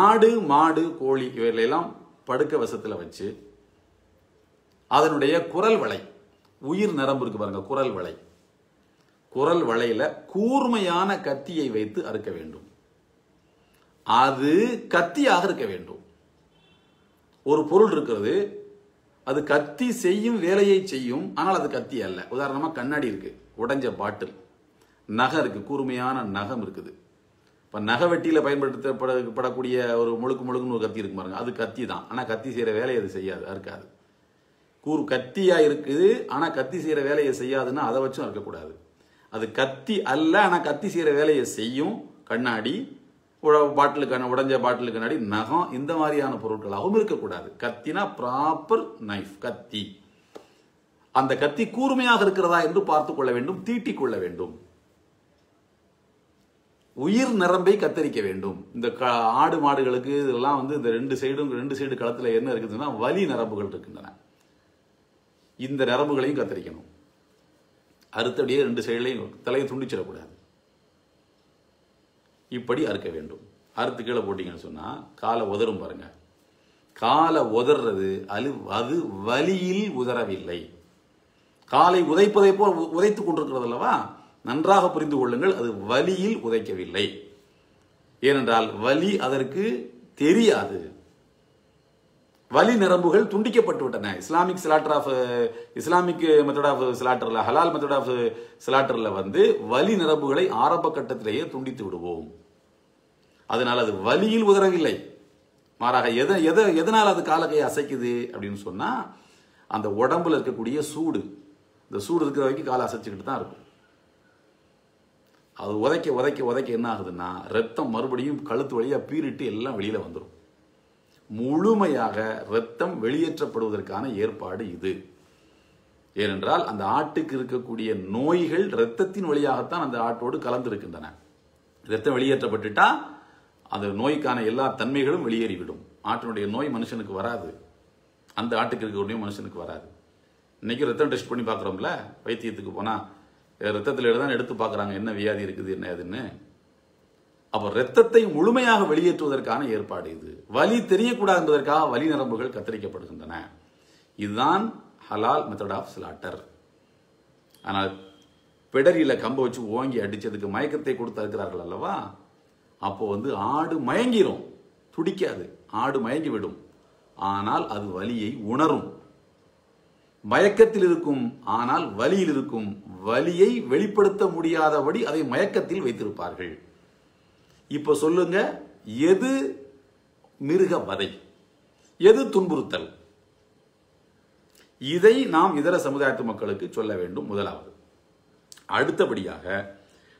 ஆடு மாடு கோழி இவைகளெல்லாம் படுக்க வசத்தில் வச்சு அதனுடைய குரல் வளை, உயிர் நரம்பு இருக்கு பாருங்க, குரல் வளையில கூர்மையான கத்தியை வைத்து அறுக்க வேண்டும். அது கத்தியாக இருக்க வேண்டும். ஒரு பொருள் இருக்கிறது, அது கத்தி செய்யும் வேலையை செய்யும், ஆனால் அது கத்தி அல்ல. உதாரணமா கண்ணாடி இருக்கு, உடைஞ்ச பாட்டில், நகம் இருக்கு, கூர்மையான நகம் இருக்குது. இப்ப நகவெட்டியில பயன்படுத்தப்படக்கூடிய ஒரு முழுக்குன்னு ஒரு கத்தி இருக்கு பாருங்க, அது கத்தி தான். ஆனா கத்தி செய்யற வேலையை அது செய்யாது, அறுக்காது. கத்தியா இருக்குது, ஆனா கத்தி செய்யற வேலையை செய்யாதுன்னா அதை வச்சும் அறுக்கக்கூடாது. அது கத்தி அல்ல, ஆனா கத்தி செய்யற வேலையை செய்யும். கண்ணாடி, உடைஞ்ச பாட்டிலுக்கு கண்ணாடி, நகம், இந்த மாதிரியான பொருட்களாகவும் இருக்கக்கூடாது. கத்தினா ப்ராப்பர் நைஃப், கத்தி. அந்த கத்தி கூர்மையாக இருக்கிறதா என்று பார்த்துக் கொள்ள வேண்டும், தீட்டிக் கொள்ள வேண்டும். உயிர் நரம்பை கத்தரிக்க வேண்டும். இந்த ஆடு மாடுகளுக்கு இதெல்லாம் வந்து இந்த ரெண்டு சைடு களத்துல என்ன இருக்குதுன்னா வலி நரம்புகள் இருக்கின்றன. இந்த நரம்புகளையும் கத்தரிக்கணும். அறுத்தடியே ரெண்டு சைடுலையும் தலையை துண்டிச்சிடக்கூடாது. இப்படி அறுக்க வேண்டும். அறுத்து கீழே போட்டீங்கன்னு சொன்னா காலை உதறும் பாருங்க. காலை உதறது அது வலியில் உதறவில்லை. காலை உதைப்பதை போல் உதைத்துக் கொண்டிருக்கிறது அல்லவா, நன்றாக புரிந்து கொள்ளுங்கள், அது வலியில் உதைக்கவில்லை. ஏனென்றால் வலி அதற்கு தெரியாது. வலி நரம்புகள் துண்டிக்கப்பட்டு விட்டன. இஸ்லாமிக் மெத்தட் ஆஃப் ஸ்லாட்டர்ல, ஹலால் மெத்தட் ஆஃப் ஸ்லாட்டர்ல வந்து வலி நரம்புகளை ஆரம்ப கட்டத்திலேயே துண்டித்து விடுவோம். அதனால் அது வலியில் உதறவில்லை. மாறாக எதனால் அது காலக்கையை அசைக்குது அப்படின்னு சொன்னா அந்த உடம்புல இருக்கக்கூடிய சூடு, இந்த சூடு இருக்கிற வரைக்கும் காலை அசைச்சுக்கிட்டு தான் இருக்கும். அது உதைக்க என்ன ஆகுதுன்னா ரத்தம் மறுபடியும் கழுத்து வழியா பீறிட்டு எல்லாம் வெளியில வந்துடும். முழுமையாக ரத்தம் வெளியேற்றப்படுவதற்கான ஏற்பாடு இது. ஏனென்றால் அந்த ஆட்டுக்கு இருக்கக்கூடிய நோய்கள் ரத்தத்தின் வழியாகத்தான் அந்த ஆட்டோடு கலந்திருக்கின்றன. ரத்தம் வெளியேற்றப்பட்டுட்டா அந்த நோய்க்கான எல்லா தன்மைகளும் வெளியேறிவிடும். ஆட்டினுடைய நோய் மனுஷனுக்கு வராது, அந்த ஆட்டுக்கு இருக்கக்கூடிய மனுஷனுக்கு வராது. இன்னைக்கு ரத்தம் டெஸ்ட் பண்ணி பார்க்குறோம்ல, வைத்தியத்துக்கு போனா ரத்தத்தில் தான் எடுத்து பார்க்குறாங்க என்ன வியாதி இருக்குது என்ன ஏதுன்னு. அப்போ ரத்தத்தை முழுமையாக வெளியேற்றுவதற்கான ஏற்பாடு இது. வலி தெரியக்கூடாது என்பதற்காக வலி நரம்புகள் கத்தரிக்கப்படுகின்றன. இதுதான் ஹலால் மெத்தட் ஆஃப் ஸ்லாட்டர். ஆனால் பிடரியில கம்ப வச்சு ஓங்கி அடிச்சதுக்கு மயக்கத்தை கொடுத்து இருக்கிறார்கள் அல்லவா, அப்போ ஆடு மயங்கிரும், துடிக்காது, ஆடு மயங்கி விடும். ஆனால் அது வலியை உணரும். மயக்கத்தில் இருக்கும், ஆனால் வலியில் இருக்கும். வலியை வெளிப்படுத்த முடியாதபடி அதை மயக்கத்தில் வைத்திருப்பார்கள். இப்ப சொல்லுங்க, எது மிருக வதை, எது துன்புறுத்தல்? இதை நாம் இதர சமுதாயத்து மக்களுக்கு சொல்ல வேண்டும். முதலாவது. அடுத்தபடியாக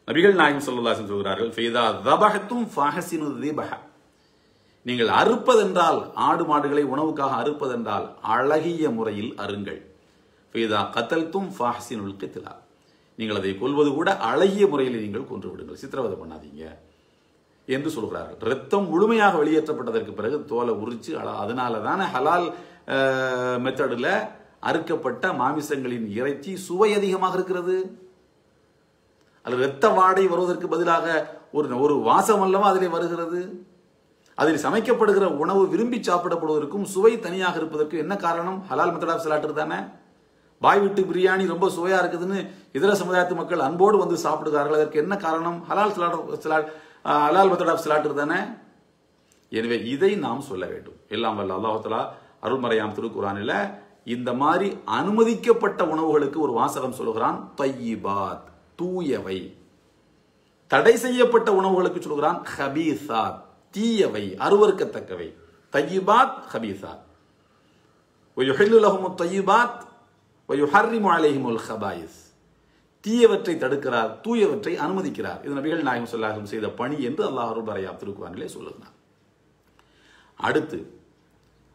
நபிகள் நாயகம் ஸல்லல்லாஹு அலைஹி வஸல்லம் சொல்கிறார்கள், ஃபைதா தபஹதும் ஃபஹஸினு ذبஹ, நீங்கள் அறுப்பதென்றால், ஆடு மாடுகளை உணவுக்காக அறுப்பதென்றால் அழகிய முறையில் அருங்கள். ஃபைதா கத்தல்தும் ஃபஹஸினுல் கித்லா, நீங்கள் அதை கொல்வது கூட அழகிய முறையில் நீங்கள் கொன்று விடுங்கள், சித்திரவதை பண்ணாதீங்க என்று சொல்கிறார்கள். ரத்தம் முழுமையாக வெளியேற்றப்பட்டதற்கு பிறகு தோலை உரிச்சு, அதனால தானே ஹலால் மெத்தடில் அறுக்கப்பட்ட மாமிசங்களின் இறைச்சி சுவை அதிகமாக இருக்கிறது. அது இரத்த வாடை வருவதற்கு பதிலாக ஒரு வாசம் அல்லவா அதிலே வருகிறது. அதில் சமைக்கப்படுகிற உணவு விரும்பி சாப்பிடப்படுவதற்கும் சுவை தனியாக இருப்பதற்கு என்ன காரணம்? ஹலால் மெத்தட் ஆஃப் ஸலாட் தானே. பாய் வீட்டு பிரியாணி ரொம்ப சுவையா இருக்குதுன்னு இதர சமுதாயத்து மக்கள் அன்போடு சாப்பிடுகிறார்கள். அதற்கு என்ன காரணம்? ஹலால் மெத்தட் ஆஃப் ஸலாட் தானே. எனவே இதை நாம் சொல்ல வேண்டும். எல்லாம் வல்ல அல்லாஹ் தஆலா அருள்மறையாம் திருக்குர்ஆனில் இந்த மாதிரி அனுமதிக்கப்பட்ட உணவுகளுக்கு ஒரு வாசகம் சொல்கிறான், தய்யிபாத், தூயவை. தடை செய்யப்பட்ட உணவுகளுக்கு சொல்கிறான் ஹபீசாத், தீயவை, அருவருக்கத்தக்கவை. தய்யிபாத், ஹபீசாத். வயுஹில்லு லஹுமுத் தய்யிபாத் வயுஹர்ரிமு அலைஹிமுல் ஹபாயிஸ். தீயவற்றை தடுக்கிறார், தூயவற்றை அனுமதிக்கிறார். இது நபிகள் நாயகம் ஸல்லல்லாஹு அலைஹி வஸல்லம் செய்த பணி என்று அல்லாஹ் ரப்பல் திருக்குர்ஆனிலே சொல்லுகிறார். அடுத்து,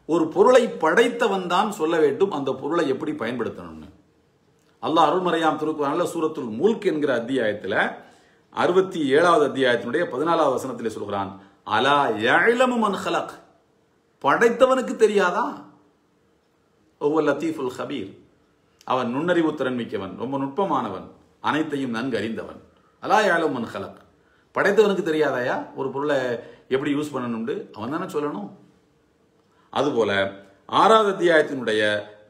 ஒரு பொருளை படைத்தவன் தான் சொல்ல வேண்டும் அந்த பொருளை எப்படி பயன்படுத்தணும்னு. அல்லாஹ் அருள்மறையாம் திருக்குர்ஆனில் சூரத்துல் முல்க் என்கிற அத்தியாயத்தில் 67வது அத்தியாயத்தினுடைய 14வது வசனத்திலே சொல்கிறான், அலா யஅலமு மன் ஹலக், படைத்தவனுக்கு தெரியாதா? ஒவ்வொரு லத்தீஃபுல் ஹபீர், அவன் நுண்ணறிவு திறன் மிக்கவன், ரொம்ப நுட்பமானவன், அனைத்தையும் நன்கு அறிந்தவன். அலா யஅலமு மன் ஹலக், படைத்தவனுக்கு தெரியாதாயா ஒரு பொருளை எப்படி யூஸ் பண்ணணும்னு? அவன் தானே சொல்லணும். அதுபோல 6வது அத்தியாயத்தினுடைய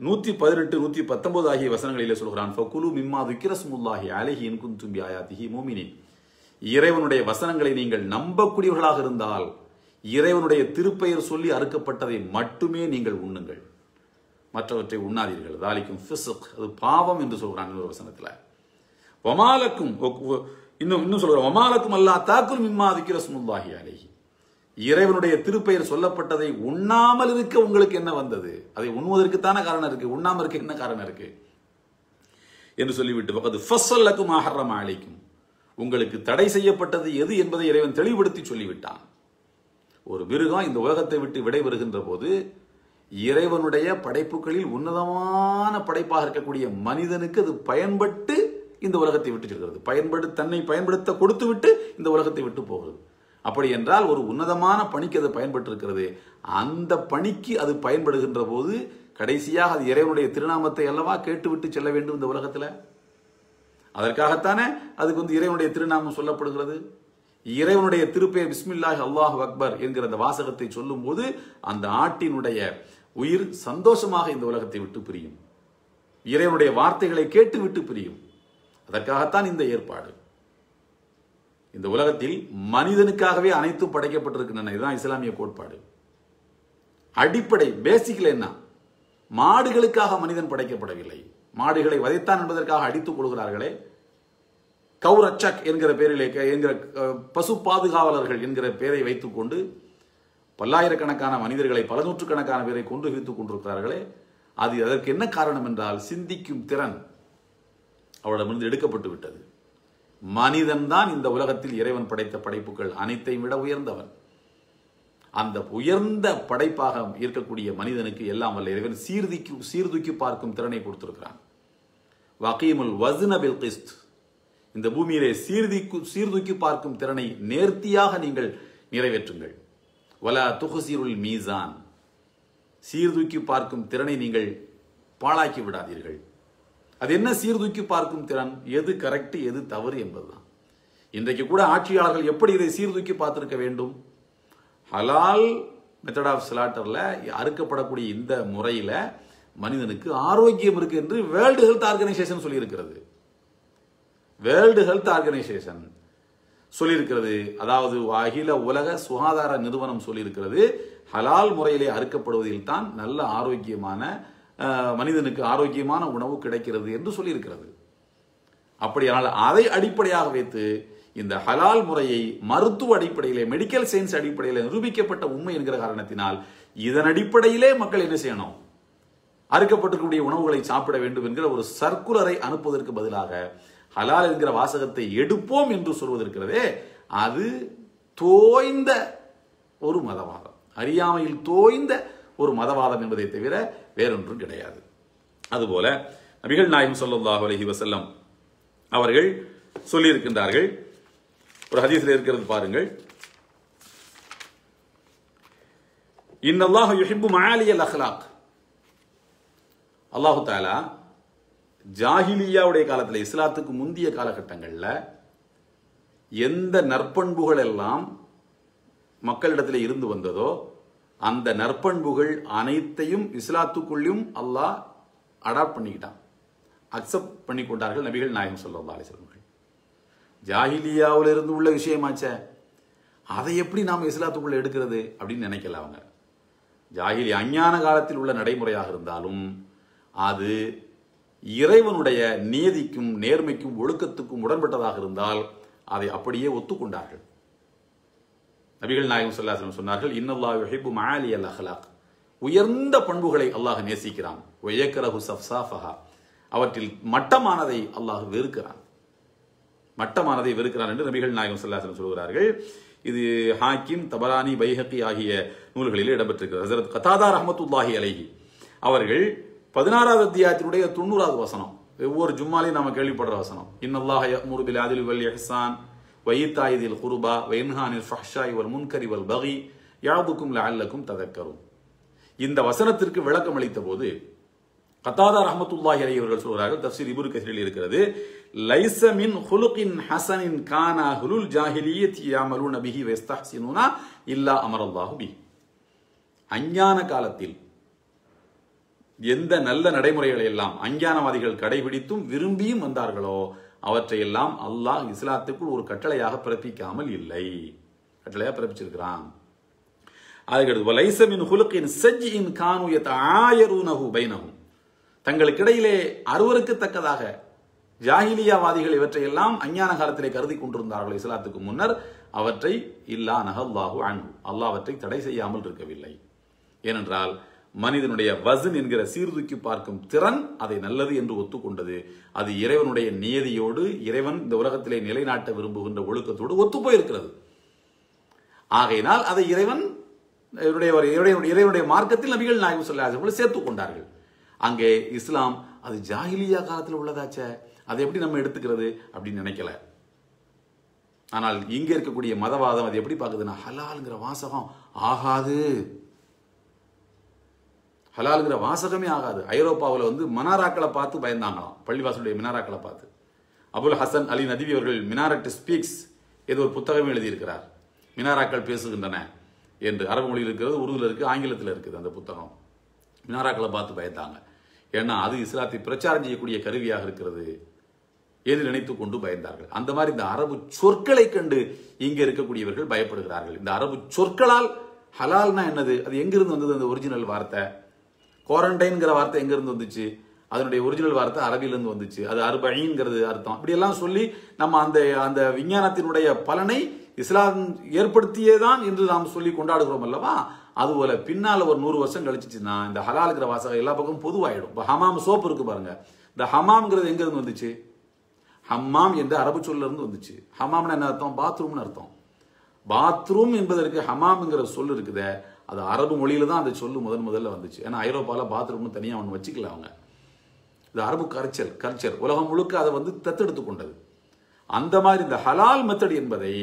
118, 119 ஆகிய வசனங்களிலே சொல்கிறான், ஃபகுலு மிம்மா ذிக்ரஸ்முல்லாஹி அலைஹி இன் குன்தும் பிஆயாத்திஹி முஃமினீன். இறைவனுடைய வசனங்களை நீங்கள் நம்பக்கூடியவர்களாக இருந்தால் இறைவனுடைய திருப்பெயர் சொல்லி அறுக்கப்பட்டதை மட்டுமே நீங்கள் உண்ணுங்கள், மற்றவற்றை உண்ணாதீர்கள். தாலிக்கும் ஃபிஸ்க், அது பாவம் என்று சொல்கிறான் இன்னொரு வசனத்தில். வமாலக்கும், இன்னும் சொல்கிறான், வமாலக்கும் அல்லா தாக்குல் மிம்மா ذிக்ரஸ்முல்லாஹி அலைஹி, இறைவனுடைய திருப்பெயர் சொல்லப்பட்டதை உண்ணாமல் இருக்க உங்களுக்கு என்ன வந்தது? அதை உண்ணுவதற்குத்தான காரணம் இருக்கு, உண்ணாமல் இருக்க என்ன காரணம் இருக்கு என்று சொல்லிவிட்டு, பக்கத்து ஃபஸ்ஸல்லக்கும் மா ஹர்ரம அலைக்கும், உங்களுக்கு தடை செய்யப்பட்டது எது என்பதை இறைவன் தெளிவுபடுத்தி சொல்லிவிட்டான். ஒரு மிருகம் இந்த உலகத்தை விட்டு விடைபெறுகின்ற போது இறைவனுடைய படைப்புகளில் உன்னதமான படைப்பாக இருக்கக்கூடிய மனிதனுக்கு அது பயன்பட்டு இந்த உலகத்தை விட்டு செல்கிறது. தன்னை பயன்படுத்த கொடுத்து விட்டு இந்த உலகத்தை விட்டு போகிறது. அப்படி என்றால் ஒரு உன்னதமான பணிக்கு அது பயன்பட்டு இருக்கிறது. அந்த பணிக்கு அது பயன்படுகின்ற போது கடைசியாக அது இறைவனுடைய திருநாமத்தை அல்லவா கேட்டுவிட்டு செல்ல வேண்டும் இந்த உலகத்தில். அதற்காகத்தானே அதுக்கு இறைவனுடைய திருநாமம் சொல்லப்படுகிறது. இறைவனுடைய திருப்பெயர் பிஸ்மில்லாஹி அல்லாஹு அக்பர் என்கிற அந்த வாசகத்தை சொல்லும் போது அந்த ஆட்டினுடைய உயிர் சந்தோஷமாக இந்த உலகத்தை விட்டு பிரியும், இறைவனுடைய வார்த்தைகளை கேட்டு விட்டு பிரியும். அதற்காகத்தான் இந்த ஏற்பாடு. இந்த உலகத்தில் மனிதனுக்காகவே அனைத்தும் படைக்கப்பட்டிருக்கின்றன. இதுதான் இஸ்லாமிய கோட்பாடு. அடிப்படை பேசிக்கல் என்ன? மாடுகளுக்காக மனிதன் படைக்கப்படவில்லை. மாடுகளை வதைத்தான் என்பதற்காக அடித்துக் கொள்கிறார்களே, கௌரச்சக் என்கிற பெயரிலே, என்கிற பசு பாதுகாவலர்கள் என்கிற பெயரை வைத்துக் கொண்டு பல்லாயிரக்கணக்கான மனிதர்களை, பல நூற்றுக்கணக்கான பேரை கொன்று குவித்துக் கொண்டிருக்கிறார்களே, அது அதற்கு என்ன காரணம் என்றால் சிந்திக்கும் திறன் அவரிடமிருந்து எடுக்கப்பட்டு விட்டது. மனிதன் தான் இந்த உலகத்தில் இறைவன் படைத்த படைப்புகள் அனைத்தையும் விட உயர்ந்தவன். அந்த உயர்ந்த படைப்பாக இருக்கக்கூடிய மனிதனுக்கு எல்லாம் வல்ல இறைவன் சீர்தூக்கி பார்க்கும் திறனை கொடுத்திருக்கிறான். வகீமுல் வஸ்ன பில் கிஸ்த், இந்த பூமியிலே சீர்தூக்கி பார்க்கும் திறனை நேர்த்தியாக நீங்கள் நிறைவேற்றுங்கள். வலா துஹ்சிருல் மீசான், சீர்தூக்கி பார்க்கும் திறனை நீங்கள் பாழாக்கி விடாதீர்கள். அது என்ன சீர்தூக்கி பார்க்கும் திறன்? எது கரெக்ட் எது தவறு என்பதுதான். இன்றைக்கு கூட ஆட்சியாளர்கள் எப்படி இதை சீர்தூக்கி பார்த்திருக்க வேண்டும்? ஹலால் மெத்தட் ஆஃப் ஸ்லாட்டர்ல அறுக்கப்படக்கூடிய இந்த முறையில மனிதனுக்கு ஆரோக்கியம் இருக்கு என்று வேர்ல்டு ஹெல்த் ஆர்கனைசேஷன் சொல்லி இருக்கிறது. வேர்ல்டு ஹெல்த் ஆர்கனைசேஷன் சொல்லியிருக்கிறது, அதாவது அகில உலக சுகாதார நிறுவனம் சொல்லியிருக்கிறது, ஹலால் முறையிலே அறுக்கப்படுவதில் தான் நல்ல ஆரோக்கியமான மனிதனுக்கு ஆரோக்கியமான உணவு கிடைக்கிறது என்று சொல்லியிருக்கிறது. அப்படியானால் அதை அடிப்படையாக வைத்து இந்த ஹலால் முறையை மருத்துவ அடிப்படையிலே, மெடிக்கல் சயின்ஸ் அடிப்படையில் நிரூபிக்கப்பட்ட உண்மை என்கிற காரணத்தினால் இதன் அடிப்படையிலே மக்கள் என்ன செய்யணும், அறுக்கப்பட்டிருக்கக்கூடிய உணவுகளை சாப்பிட வேண்டும் என்கிற ஒரு சர்க்குலரை அனுப்புவதற்கு பதிலாக ஹலால் என்கிற வாசகத்தை எடுப்போம் என்று சொல்வதற்கிறதே, அது தோய்ந்த ஒரு மதவாதம், அறியாமையில் தோய்ந்த ஒரு மதவாதம் என்பதை தவிர வேறொன்றும் கிடையாது. அதுபோல நபிகள் நாயகம் ஸல்லல்லாஹு அலைஹி வஸல்லம் அவர்கள் சொல்லியிருக்கின்றார்கள். ஒரு ஹதீஸில் இருக்கிறது பாருங்கள், இன்னல்லாஹு யுஹிப்பு மஆலியல் அக்லாக். அல்லாஹு தஆலா ஜாஹிலியாவுடைய காலத்தில், இஸ்லாத்துக்கு முந்திய காலகட்டங்களில் எந்த நற்பண்புகள் எல்லாம் மக்களிடத்தில் இருந்து வந்ததோ அந்த நற்பண்புகள் அனைத்தையும் இஸ்லாத்துக்குள்ளும் அல்லாஹ் அடாப்ட் பண்ணிக்கிட்டான், அக்செப்ட் பண்ணி கொண்டார்கள் நபிகள் நாயகம் ஸல்லல்லாஹு அலைஹி வஸல்லம். ஜாஹிலியாவில் இருந்து உள்ள விஷயமாச்சே, அதை எப்படி நாம் இஸ்லாத்துக்குள்ள எடுக்கிறது அப்படின்னு நினைக்கல அவங்க. ஜாஹிலி அஞ்ஞான காலத்தில் உள்ள நடைமுறையாக இருந்தாலும் அது இறைவனுடைய நீதிக்கும் நேர்மைக்கும் ஒழுக்கத்துக்கும் உடன்பட்டதாக இருந்தால் அதை அப்படியே ஒத்துக்கொண்டார்கள். நபிகள் நாயகம் ஸல்லல்லாஹு அலைஹி வஸல்லம் சொன்னார்கள், இன்னல்லாஹு யுஹிப்பு மஆலியல் அக்லாக். உயர்ந்த பண்புகளை அல்லாஹ் நேசிக்கிறான், வயக்ரஹு ஸஃஸாஃபஹா. அவற்றில் மட்டமானதை அல்லாஹ் வெறுக்கிறான், மட்டமானதை வெறுக்கிறான் என்று நபிகள் நாயகம் ஸல்லல்லாஹு அலைஹி வஸல்லம் சொல்கிறார்கள். இது ஹாக்கிம், தபரானி, பைஹகி ஆகிய நூல்களிலே இடம்பெற்றிருக்கிறது. ஹஸரத் கதாதா ரஹ்மத்துல்லாஹி அலைஹி அவர்கள் 16வது அத்தியாயத்தினுடைய 90வது வசனம், ஒவ்வொரு ஜும்மாலையும் நாம கேள்விப்படுற வசனம், இன்னல்லாஹ யஅமுரு பில் அத்லி வல் இஹ்சான் வ ஈதாஇ தில் குர்பா வ யன்ஹா அனில் ஃபஹ்ஷாஇ வல் முன்கரி வல் பகி யஅதுக்கும் லஅல்லக்கும் ததக்கரும். இந்த வசனத்திற்கு விளக்கம் அளித்த போது கதாதா ரஹ்மத்துல்லாஹி அலைஹி அவர்கள் சொல்கிறார்கள், தஃப்சீர் இப்னு கஸீரில் இருக்கிறது, லைஸ மின் ஹுலுகின் ஹஸனின் கான அஹ்லுல் ஜாஹிலிய்யத்தி யஅமலூன பிஹி வ யஸ்தஹ்சினூன இல்லா அமரல்லாஹு பிஹி. அஞ்ஞான காலத்தில் எந்த நல்ல நடைமுறைகளை எல்லாம் அஞ்ஞானவாதிகள் கடைபிடித்தும் விரும்பியும் வந்தார்களோ அவற்றையெல்லாம் அல்லாஹ் இஸ்லாத்துக்குள் ஒரு கட்டளையாக பிறப்பிக்காமல் இல்லை, கட்டளையாக பிறப்பிச்சிருக்கிறான். அதுக்கடுத்து லைஸ மின் ஹுலுகின் ஸஜ்இன் கானு யதஆயரூனஹு பைனஹும். தங்களுக்கிடையிலே அருவருக்கத்தக்கதாக ஜாஹிலியாவாதிகள் இவற்றையெல்லாம் அஞ்ஞான காலத்திலே கருதி கொண்டிருந்தார்கள் இஸ்லாத்துக்கு முன்னர், அவற்றை இல்லா நஹல்லாஹு அன்ஹு, அல்லாஹ் அவற்றை தடை செய்யாமல் இருக்கவில்லை. ஏனென்றால் மனிதனுடைய வஸன் என்கிற சீர்தூக்கி பார்க்கும் திறன் அதை நல்லது என்று ஒத்துக்கொண்டது. அது இறைவனுடைய நியதியோடு, இறைவன் இந்த உலகத்திலே நிலைநாட்ட விரும்புகின்ற ஒழுக்கத்தோடு ஒத்து போயிருக்கிறது. ஆகையினால் அதை இறைவனுடைய மார்க்கத்தில் நபிகள் நாயகம் ஸல்லல்லாஹு அலைஹி வஸல்லம் சேர்த்துக் கொண்டார்கள். அங்கே இஸ்லாம் அது ஜாஹிலியா காலத்தில் உள்ளதாச்சே, அதை எப்படி நம்ம எடுத்துக்கிறது அப்படின்னு நினைக்கல. ஆனால் இங்க இருக்கக்கூடிய மதவாதம் அது எப்படி பார்க்குதுன்னா, ஹலால்ங்கிற வாசகம் ஆகாது, ஹலால்ங்கிற வாசகமே ஆகாது. ஐரோப்பாவில் மனாராக்களை பார்த்து பயந்தாங்களாம், பள்ளிவாசலுடைய மினாராக்களை பார்த்து. அபுல் ஹசன் அலி நதிவி அவர்கள் மினாரட் ஸ்பீக்ஸ் ஏதோ ஒரு புத்தகம் எழுதியிருக்கிறார், மினாராக்கள் பேசுகின்றன என்று. அரபு மொழியில் இருக்கிறது, உருதுல இருக்கு, ஆங்கிலத்தில் இருக்குது அந்த புத்தகம். மினாராக்களை பார்த்து பயந்தாங்க, ஏன்னா அது இஸ்லாத்தை பிரச்சாரம் செய்யக்கூடிய கருவியாக இருக்கிறது என்று நினைத்துக் கொண்டு பயந்தார்கள். அந்த மாதிரி இந்த அரபு சொற்களை கண்டு இங்க இருக்கக்கூடியவர்கள் பயப்படுகிறார்கள். இந்த அரபு சொற்களால் ஹலால்னா என்னது, அது எங்கிருந்து வந்தது, அந்த ஒரிஜினல் வார்த்தை குவாரண்டைன்கிற வார்த்தை எங்கிருந்து வந்துச்சு, அதனுடைய ஒரிஜினல் வார்த்தை அரபிலிருந்து வந்துச்சு, அது அர்பஈன்ங்கிறது அர்த்தம். இப்படி எல்லாம் சொல்லி நம்ம அந்த விஞ்ஞானத்தினுடைய பலனை இஸ்லாம் ஏற்படுத்தியேதான் என்று நாம் சொல்லி கொண்டாடுகிறோம் அல்லவா. அதுபோல பின்னால ஒரு 100 வருஷம் கழிச்சுச்சுன்னா இந்த ஹலால்ங்கிற வாசகம் எல்லா பக்கமும் பொதுவாயிடும். இப்போ ஹமாம் சோப்பு இருக்கு பாருங்க, இந்த ஹமாம்ங்கிறது எங்க இருந்து வந்துச்சு, ஹம்மாம் என்ற அரபு சொல்ல இருந்து வந்துச்சு. ஹமாம்னா என்ன அர்த்தம், பாத்ரூம்னு அர்த்தம். பாத்ரூம் என்பதற்கு ஹமாம்ங்கிற சொல் இருக்குதே, அது அரபு மொழியில தான் அந்த சொல்லு முதல்ல வந்துச்சு. ஏன்னா ஐரோப்பாவில் பாத்ரூம்னு தனியாக ஒன்று வச்சுக்கல அவங்க. இது அரபு கல்ச்சர் உலகம் முழுக்க அதை தத்தெடுத்து கொண்டது. அந்த மாதிரி இந்த ஹலால் மெத்தட் என்பதை,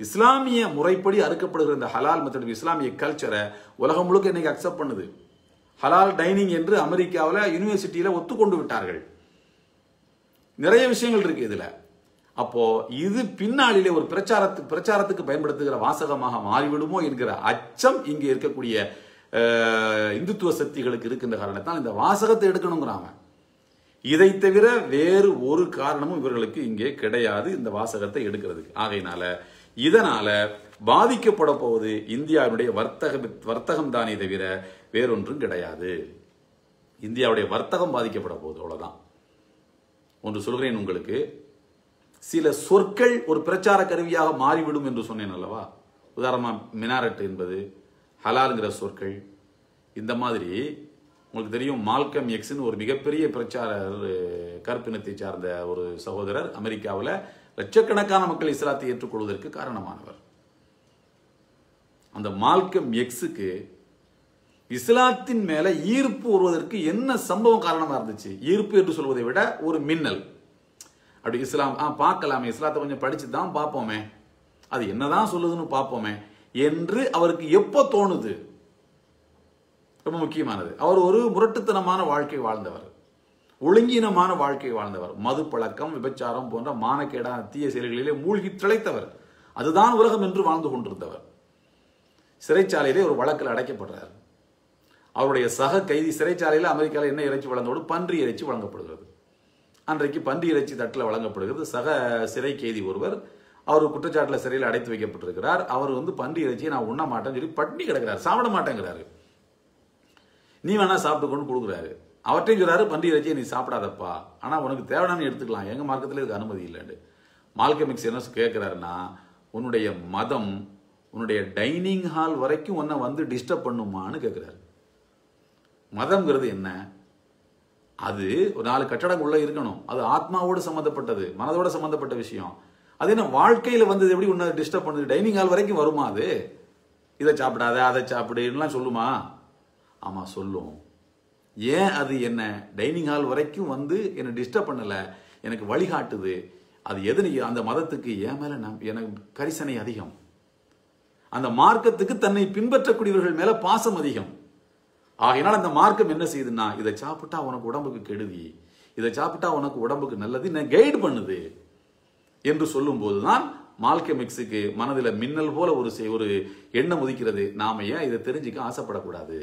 இஸ்லாமிய முறைப்படி அறுக்கப்படுகிற இந்த ஹலால் மெத்தட், இஸ்லாமிய கல்ச்சரை உலகம் முழுக்க இன்னைக்கு அக்செப்ட் பண்ணுது. ஹலால் டைனிங் என்று அமெரிக்காவில் யூனிவர்சிட்டியில ஒத்துக்கொண்டு விட்டார்கள். நிறைய விஷயங்கள் இருக்கு இதுல. அப்போ இது பின்னாளிலே ஒரு பிரச்சாரத்துக்கு பயன்படுத்துகிற வாசகமாக மாறிவிடுமோ என்கிற அச்சம் இங்கே இருக்கக்கூடிய இந்துத்துவ சக்திகளுக்கு இருக்கின்ற காரணத்தால் இந்த வாசகத்தை எடுக்கணுங்கிறாங்க. இதை தவிர வேறு ஒரு காரணமும் இவர்களுக்கு இங்கே கிடையாது இந்த வாசகத்தை எடுக்கிறதுக்கு. ஆகையினால இதனால பாதிக்கப்பட போவது இந்தியாவுடைய வர்த்தகம் தானே தவிர வேறொன்றும் கிடையாது. இந்தியாவுடைய வர்த்தகம் பாதிக்கப்பட போகுது, அவ்வளவுதான். ஒன்று சொல்கிறேன் உங்களுக்கு, சில சொற்கள் ஒரு பிரச்சார கருவியாக மாறிவிடும் என்று சொன்னேன் அல்லவா. உதாரணமா மினாரட் என்பது, ஹலால்ங்கிற சொற்கள், இந்த மாதிரி உங்களுக்கு தெரியும். மால்கம் எக்ஸ்னு ஒரு மிகப்பெரிய பிரச்சாரர், கருப்பினத்தை சார்ந்த ஒரு சகோதரர், அமெரிக்காவில் லட்சக்கணக்கான மக்கள் இஸ்லாத்தை ஏற்றுக்கொள்வதற்கு காரணமானவர். அந்த மால்கம் எக்ஸுக்கு இஸ்லாத்தின் மேல ஈர்ப்பு வருவதற்கு என்ன சம்பவம் காரணமா இருந்துச்சு? ஈர்ப்பு என்று சொல்வதை விட ஒரு மின்னல். அப்படி இஸ்லாம் பார்க்கலாமே, இஸ்லாத்தை கொஞ்சம் படிச்சு தான் பார்ப்போமே, அது என்னதான் சொல்லுதுன்னு பார்ப்போமே என்று அவருக்கு எப்போ தோணுது? ரொம்ப முக்கியமானது. அவர் ஒரு முரட்டுத்தனமான வாழ்க்கை வாழ்ந்தவர், ஒழுங்கீனமான வாழ்க்கை வாழ்ந்தவர், மது பழக்கம், விபச்சாரம் போன்ற மானக்கேடான தீய செயல்களிலே மூழ்கி திளைத்தவர். அதுதான் உலகம் என்று வாழ்ந்து கொண்டிருந்தவர். சிறைச்சாலையிலே ஒரு வழக்கில் அடைக்கப்படுறார். அவருடைய சக கைதி சிறைச்சாலையில் அமெரிக்காவில் என்ன இறைச்சி வழங்கப்படும்? பன்றி இறைச்சி வழங்கப்படுகிறது. அன்றைக்கு பன்றி இறைச்சி தட்டில் வழங்கப்படுகிறது. சக சிறை கைதி ஒருவர், அவர் குற்றச்சாட்டில் சிறையில் அடைத்து வைக்கப்பட்டிருக்கிறார். அவர் பன்றி இறைச்சியை நான் உண்ண மாட்டேன்னு சொல்லி பட்டினி கிடக்கிறார், சாப்பிட மாட்டேங்கிறாரு. நீ வேணா சாப்பிட்டு கொண்டு கொடுக்குறாரு. அவற்றையும் சொல்றாரு, பன்றி இறைச்சியை நீ சாப்பிடாதப்பா, ஆனா உனக்கு தேவையான எடுத்துக்கலாம், எங்க மார்க்கத்தில் இதுக்கு அனுமதி இல்லைன்னு. மால்கம் எக்ஸ் என்ன கேட்கிறாருன்னா, உன்னுடைய மதம் உன்னுடைய டைனிங் ஹால் வரைக்கும் உன்னை டிஸ்டர்ப் பண்ணுமான்னு கேட்கிறாரு. மதம்ங்கிறது என்ன? அது ஒரு 4 கட்டடங்குள்ள இருக்கணும். அது ஆத்மாவோடு சம்பந்தப்பட்டது, மனதோட சம்பந்தப்பட்ட விஷயம். அது என்ன வாழ்க்கையில வந்தது எப்படி உன்னை டிஸ்டர்ப் பண்ணுது? டைனிங் ஹால் வரைக்கும் வருமா? அது இதை சாப்பிடாத அதை சாப்பிடுலாம் சொல்லுமா? ஆமா சொல்லும். ஏன் அது என்ன டைனிங் ஹால் வரைக்கும் என்னை டிஸ்டர்ப் பண்ணல, எனக்கு வழிகாட்டுது. அது எது? அந்த மதத்துக்கு என் மேல எனக்கு கரிசனை அதிகம். அந்த மார்க்கத்துக்கு தன்னை பின்பற்றக்கூடியவர்கள் மேல பாசம் அதிகம். ஆகையினால் அந்த மார்க்கம் என்ன செய்யுதுன்னா, இதை சாப்பிட்டா உனக்கு உடம்புக்கு கெடுதி, இதை சாப்பிட்டா உனக்கு உடம்புக்கு நல்லது, என்ன கைடு பண்ணுது என்று சொல்லும் போதுதான் மால்கம் எக்ஸுக்கு மனதில் மின்னல் போல ஒரு எண்ணம் உதிக்கிறது. நாம ஏன் இதை தெரிஞ்சுக்க ஆசைப்படக்கூடாது?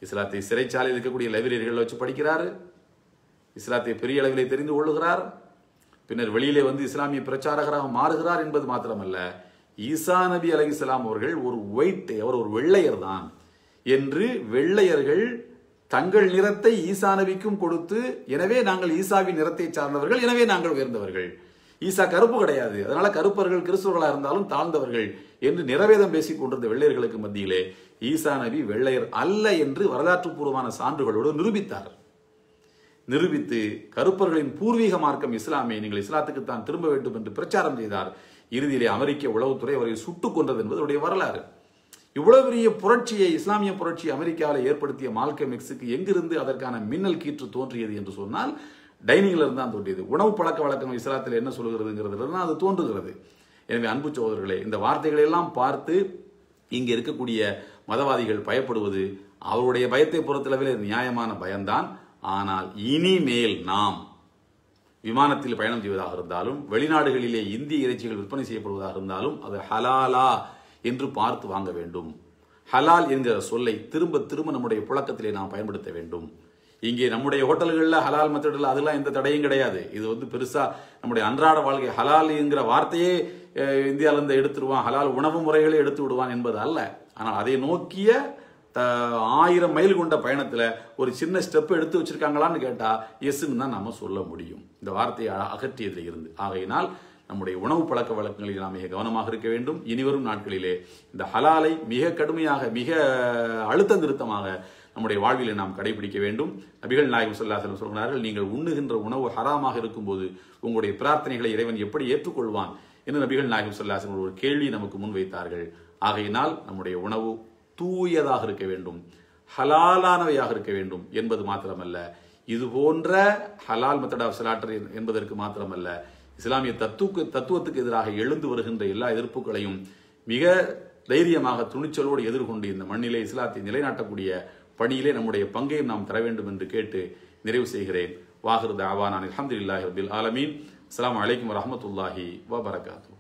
இஸ்லாத்தை சிறைச்சாலையில் இருக்கக்கூடிய லைப்ரரிகளை வச்சு படிக்கிறாரு, இஸ்லாத்தை பெரிய அளவிலே தெரிந்து கொள்ளுகிறார், பின்னர் வெளியிலே இஸ்லாமிய பிரச்சாரகராக மாறுகிறார் என்பது மாத்திரமல்ல, ஈசா நபி அலைஹிஸ்ஸலாம் அவர்கள் அவர் ஒரு வெள்ளையர் தான் என்று வெள்ளையர்கள் தங்கள் நிறத்தை ஈசா நபிக்கும் கொடுத்து, எனவே நாங்கள் ஈசாவின் நிறத்தை சார்ந்தவர்கள், எனவே நாங்கள் உயர்ந்தவர்கள், ஈசா கருப்பு கிடையாது, அதனால கருப்பர்கள் கிறிஸ்துவர்களாக இருந்தாலும் தாழ்ந்தவர்கள் என்று நிறவேதம் பேசிக் கொண்டிருந்த வெள்ளையர்களுக்கு மத்தியிலே ஈசா நபி வெள்ளையர் அல்ல என்று வரலாற்று பூர்வமான சான்றுகளோடு நிரூபித்து கருப்பர்களின் பூர்வீக மார்க்கம் இஸ்லாமை, நீங்கள் இஸ்லாத்துக்கு தான் திரும்ப வேண்டும் என்று பிரச்சாரம் செய்தார். இறுதியிலே அமெரிக்க உளவுத்துறை அவரை சுட்டுக் கொன்றது என்பது அவருடைய வரலாறு. இவ்வளவு பெரிய புரட்சியை, இஸ்லாமிய புரட்சி அமெரிக்காவில் ஏற்படுத்திய மால்கம் எக்ஸுக்கு எங்கிருந்து அதற்கான மின்னல் கீற்று தோன்றியது என்று சொன்னால், டைனிங்ல இருந்து தான் தோன்றியது. உணவு பழக்க வழக்கம் இஸ்லாத்தில் என்ன சொல்லுகிறதுங்கிறது அது தோன்றுகிறது. எனவே அன்பு சகோதரர்களே, இந்த வார்த்தைகளை எல்லாம் பார்த்து இங்கே இருக்கக்கூடிய மதவாதிகள் பயப்படுவது அவருடைய பயத்தை பொறுத்தளவில் நியாயமான பயம்தான். ஆனால் இனிமேல் நாம் விமானத்தில் பயணம் செய்வதாக இருந்தாலும், வெளிநாடுகளிலே இந்திய இறைச்சிகள் விற்பனை செய்யப்படுவதாக இருந்தாலும், அது ஹலாலா என்று பார்த்து வாங்க வேண்டும். ஹலால் என்கிற சொல்லை திரும்ப திரும்ப நம்முடைய புழக்கத்திலே நாம் பயன்படுத்த வேண்டும். இங்கே நம்முடைய ஹோட்டல்களில் ஹலால் மெத்தடில் அதெல்லாம் எந்த தடையும் கிடையாது. இது பெருசா நம்முடைய அன்றாட வாழ்க்கை ஹலால் என்கிற வார்த்தையே இந்தியாவிலிருந்து எடுத்துருவான், ஹலால் உணவு முறைகளை எடுத்து விடுவான் என்பது அல்ல. ஆனால் அதை நோக்கிய 1000 மைல் கொண்ட பயணத்தில் ஒரு சின்ன ஸ்டெப் எடுத்து வச்சிருக்காங்களான்னு கேட்டா எஸ்ன்னு தான் நாம சொல்ல முடியும், இந்த வார்த்தையை அகற்றியதில் இருந்து. ஆகையினால் நம்முடைய உணவு பழக்க வழக்கங்களில் நாம் மிக கவனமாக இருக்க வேண்டும். இனிவரும் நாட்களிலே இந்த ஹலாலை மிக கடுமையாக, மிக அழுத்த நிறுத்தமாக நம்முடைய வாழ்விலே நாம் கடைபிடிக்க வேண்டும். நபிகள் நாயகம் ஸல்லல்லாஹு அலைஹி வஸல்லம் சொல்கிறார்கள், நீங்கள் உண்ணுகின்ற உணவு ஹராமாக இருக்கும்போது உங்களுடைய பிரார்த்தனைகளை இறைவன் எப்படி ஏற்றுக்கொள்வான் என்று நபிகள் நாயகம் ஸல்லல்லாஹு அலைஹி வஸல்லம் ஒரு கேள்வி நமக்கு முன்வைத்தார்கள். ஆகையினால் நம்முடைய உணவு தூயதாக இருக்க வேண்டும், ஹலாலானவையாக இருக்க வேண்டும் என்பது மாத்திரமல்ல, இது போன்ற ஹலால் மெத்தட் ஆஃப் ஸலாட் என்பதற்கு மாத்திரமல்ல, இஸ்லாமிய தத்துவத்துக்கு எதிராக எழுந்து வருகின்ற எல்லா எதிர்ப்புகளையும் மிக தைரியமாக துணிச்சலோடு எதிர்கொண்டு இந்த மண்ணிலே இஸ்லாத்தை நிலைநாட்டக்கூடிய பணியிலே நம்முடைய பங்கையும் நாம் தர வேண்டும் என்று கேட்டு நிறைவு செய்கிறேன். வாஹிரு தஅவானா அல்ஹம்துலில்லாஹி ரப்பில் ஆலமீன். அஸ்ஸலாமு அலைக்கும் வரஹ்மத்துல்லாஹி வபரகாத்துஹு.